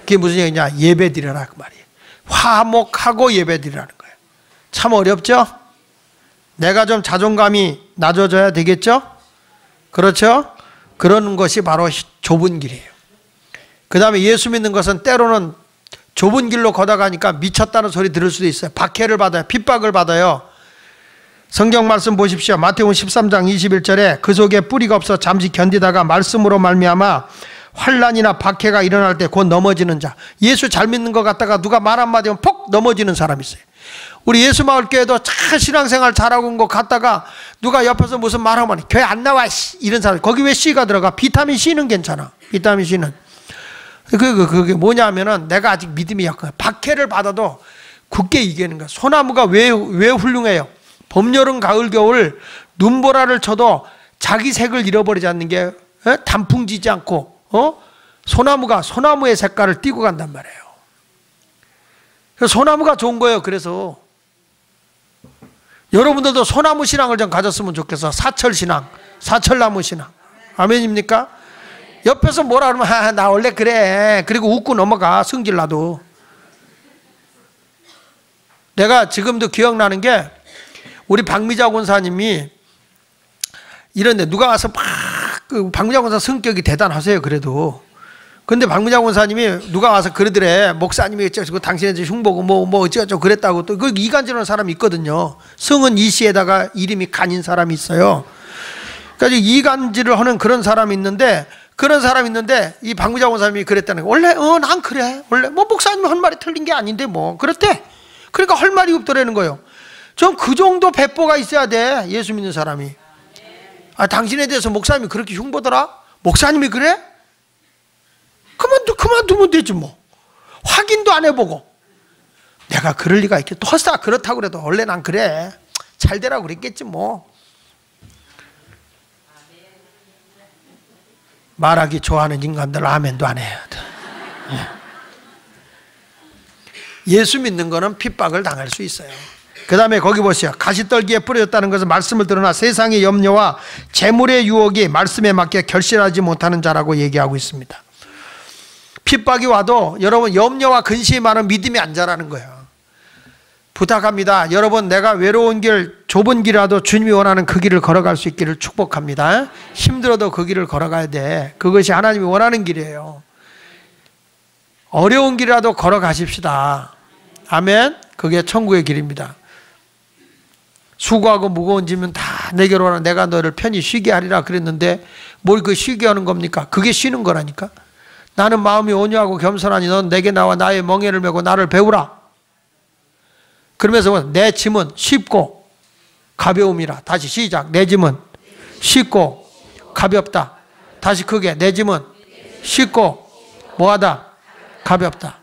그게 무슨 얘기냐? 예배 드리라 그 말이에요. 화목하고 예배 드리라는 거예요. 참 어렵죠? 내가 좀 자존감이 낮아져야 되겠죠? 그렇죠? 그러는 것이 바로 좁은 길이에요. 그 다음에 예수 믿는 것은 때로는 좁은 길로 걷어가니까 미쳤다는 소리 들을 수도 있어요. 박해를 받아요. 핍박을 받아요. 성경 말씀 보십시오. 마태복음 13장 21절에 그 속에 뿌리가 없어 잠시 견디다가 말씀으로 말미암아 환난이나 박해가 일어날 때 곧 넘어지는 자. 예수 잘 믿는 것 같다가 누가 말 한마디 하면 폭 넘어지는 사람이 있어요. 우리 예수마을교회도 참 신앙생활 잘하고 온 것 같다가 누가 옆에서 무슨 말하면 교회 안 나와 이런 사람. 거기 왜 C가 들어가? 비타민 C는 괜찮아. 비타민 C는. 그게 뭐냐 하면은 내가 아직 믿음이 약해. 박해를 받아도 굳게 이기는 거야. 소나무가 왜 훌륭해요? 봄, 여름, 가을, 겨울 눈보라를 쳐도 자기 색을 잃어버리지 않는 게 단풍지지 않고 소나무가 소나무의 색깔을 띠고 간단 말이에요. 그래서 소나무가 좋은 거예요. 그래서 여러분들도 소나무 신앙을 좀 가졌으면 좋겠어. 사철 신앙, 사철나무 신앙. 아멘입니까? 옆에서 뭐라 그러면 나 원래 그래. 그리고 웃고 넘어가. 성질 나도. 내가 지금도 기억나는 게 우리 박미자 권사님이 이런데 누가 와서 막 그 박미자 권사 성격이 대단하세요. 그래도. 근데 박미자 권사님이 누가 와서 그러더래. 목사님이 어쩌고 당신의 흉보고 뭐 어쩌고 그랬다고 또 그 이간질하는 사람이 있거든요. 성은 이시에다가 이름이 간인 사람이 있어요. 그러니까 이간질을 하는 그런 사람이 있는데 이 박미자 권사님이 그랬다는 거. 원래 난 그래. 원래 뭐 목사님이 할 말이 틀린 게 아닌데 뭐 그랬대. 그러니까 할 말이 없더라는 거예요. 전 그 정도 배포가 있어야 돼. 예수 믿는 사람이. 당신에 대해서 목사님이 그렇게 흉보더라? 목사님이 그래? 그만두면 되지 뭐. 확인도 안 해보고. 내가 그럴 리가 있겠지. 헐사 그렇다고 그래도 원래 난 그래. 잘 되라고 그랬겠지 뭐. 말하기 좋아하는 인간들 아멘도 안 해야 돼. 예수 믿는 거는 핍박을 당할 수 있어요. 그 다음에 거기 보세요. 가시떨기에 뿌려졌다는 것은 말씀을 들으나 세상의 염려와 재물의 유혹이 말씀에 맞게 결실하지 못하는 자라고 얘기하고 있습니다. 핍박이 와도 여러분 염려와 근심이 많은 믿음이 안 자라는 거예요. 부탁합니다. 여러분 내가 외로운 길 좁은 길이라도 주님이 원하는 그 길을 걸어갈 수 있기를 축복합니다. 힘들어도 그 길을 걸어가야 돼. 그것이 하나님이 원하는 길이에요. 어려운 길이라도 걸어가십시다. 아멘. 그게 천국의 길입니다. 수고하고 무거운 짐은 다 내게로 오라. 내가 너를 편히 쉬게 하리라 그랬는데 뭘 그 쉬게 하는 겁니까? 그게 쉬는 거라니까. 나는 마음이 온유하고 겸손하니 넌 내게 나와 나의 멍에를 메고 나를 배우라. 그러면서 내 짐은 쉽고 가벼움이라. 다시 시작. 내 짐은 쉽고 가볍다. 다시 크게. 내 짐은 쉽고 뭐하다? 가볍다.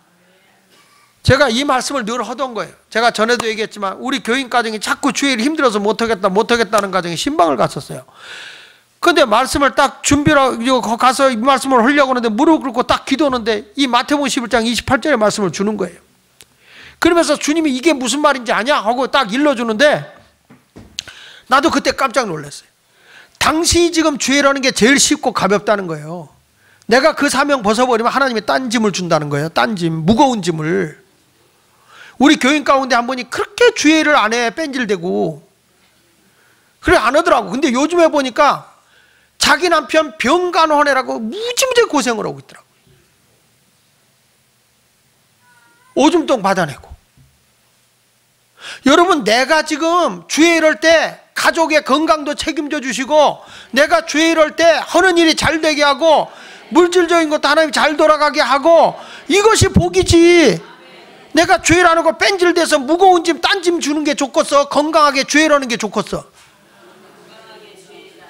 제가 이 말씀을 늘 하던 거예요. 제가 전에도 얘기했지만 우리 교인 가정이 자꾸 주일이 힘들어서 못하겠다는 가정에 신방을 갔었어요. 근데 말씀을 딱 준비를 가서 이 말씀을 하려고 하는데 무릎 꿇고 딱 기도하는데 이 마태복음 11장 28절의 말씀을 주는 거예요. 그러면서 주님이 이게 무슨 말인지 아냐? 하고 딱 일러주는데 나도 그때 깜짝 놀랐어요. 당신이 지금 주일하는 게 제일 쉽고 가볍다는 거예요. 내가 그 사명 벗어버리면 하나님이 딴 짐을 준다는 거예요. 딴 짐, 무거운 짐을. 우리 교인 가운데 한 분이 그렇게 주일을 안 해. 뺀질대고. 그래 안 하더라고. 근데 요즘에 보니까 자기 남편 병간호하느라고 무지무지 고생을 하고 있더라고. 오줌통 받아내고. 여러분 내가 지금 주일할 때 가족의 건강도 책임져 주시고 내가 주에 이럴 때 하는 일이 잘 되게 하고 물질적인 것도 하나님 잘 돌아가게 하고 이것이 복이지. 내가 주일 안 하고 뺀질돼서 무거운 짐, 딴 짐 주는 게 좋겠어? 건강하게 주일 하는 게 좋겠어?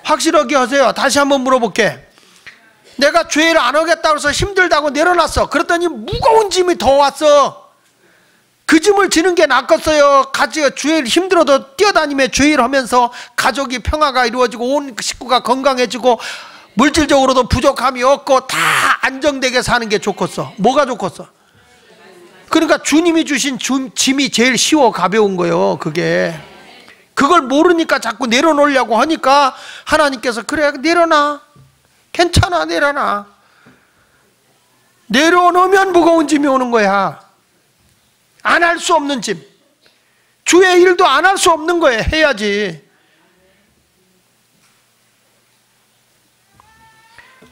확실하게 하세요. 다시 한번 물어볼게. 내가 주일 안 하겠다고 해서 힘들다고 내려놨어. 그랬더니 무거운 짐이 더 왔어. 그 짐을 지는 게 낫겠어요? 같이 주일 힘들어도 뛰어다니며 주일 하면서 가족이 평화가 이루어지고 온 식구가 건강해지고 물질적으로도 부족함이 없고 다 안정되게 사는 게 좋겠어? 뭐가 좋겠어? 그러니까 주님이 주신 짐이 제일 쉬워 가벼운 거예요. 그걸 모르니까 자꾸 내려놓으려고 하니까 하나님께서 그래 내려놔. 괜찮아 내려놔. 내려놓으면 무거운 짐이 오는 거야. 안 할 수 없는 짐. 주의 일도 안 할 수 없는 거예요. 해야지.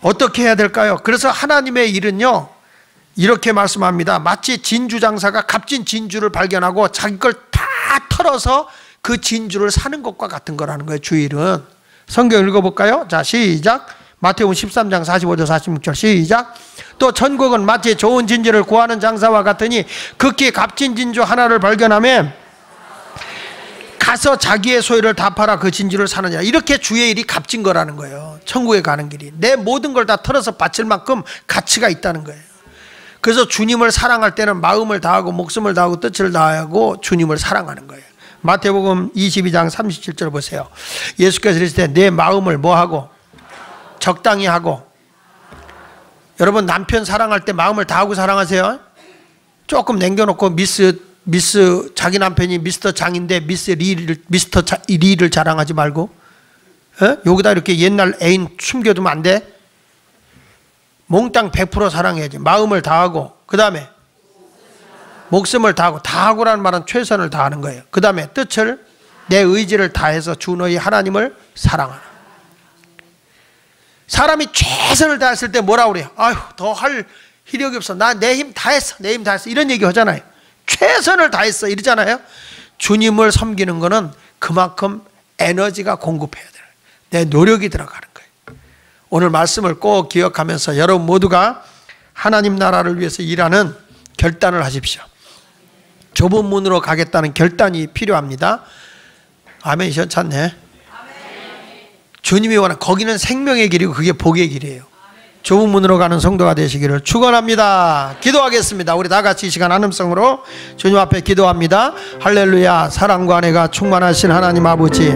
어떻게 해야 될까요? 그래서 하나님의 일은요 이렇게 말씀합니다. 마치 진주 장사가 값진 진주를 발견하고 자기 걸 다 털어서 그 진주를 사는 것과 같은 거라는 거예요. 주일은. 성경 읽어볼까요? 자 시작. 마태복음 13장 45절 46절 시작. 또 천국은 마치 좋은 진주를 구하는 장사와 같으니 극히 값진 진주 하나를 발견하면 가서 자기의 소유를 다 팔아 그 진주를 사느냐. 이렇게 주의 일이 값진 거라는 거예요. 천국에 가는 길이. 내 모든 걸 다 털어서 바칠 만큼 가치가 있다는 거예요. 그래서 주님을 사랑할 때는 마음을 다하고 목숨을 다하고 뜻을 다하고 주님을 사랑하는 거예요. 마태복음 22장 37절 보세요. 예수께서 이르실 때 내 마음을 뭐하고? 적당히 하고. 여러분 남편 사랑할 때 마음을 다하고 사랑하세요? 조금 남겨놓고 미스 자기 남편이 미스터 장인데 미스터 리를 자랑하지 말고 여기다 이렇게 옛날 애인 숨겨두면 안 돼? 몽땅 100% 사랑해야지. 마음을 다하고 그 다음에 목숨을 다하고. 다하고라는 말은 최선을 다하는 거예요. 그 다음에 뜻을 내 의지를 다해서 주 너희 하나님을 사랑하라. 사람이 최선을 다했을 때 뭐라 그래요? 아휴 더 할 힘력이 없어. 나 내 힘 다했어. 내 힘 다했어. 이런 얘기 하잖아요. 최선을 다했어 이러잖아요. 주님을 섬기는 거는 그만큼 에너지가 공급해야 돼요. 내 노력이 들어가는 거예요. 오늘 말씀을 꼭 기억하면서 여러분 모두가 하나님 나라를 위해서 일하는 결단을 하십시오. 좁은 문으로 가겠다는 결단이 필요합니다. 아멘. 괜찮네. 주님이 원하는 거기는 생명의 길이고 그게 복의 길이에요. 좁은 문으로 가는 성도가 되시기를 축원합니다. 기도하겠습니다. 우리 다 같이 이 시간 한음성으로 주님 앞에 기도합니다. 할렐루야. 사랑과 은혜가 충만하신 하나님 아버지,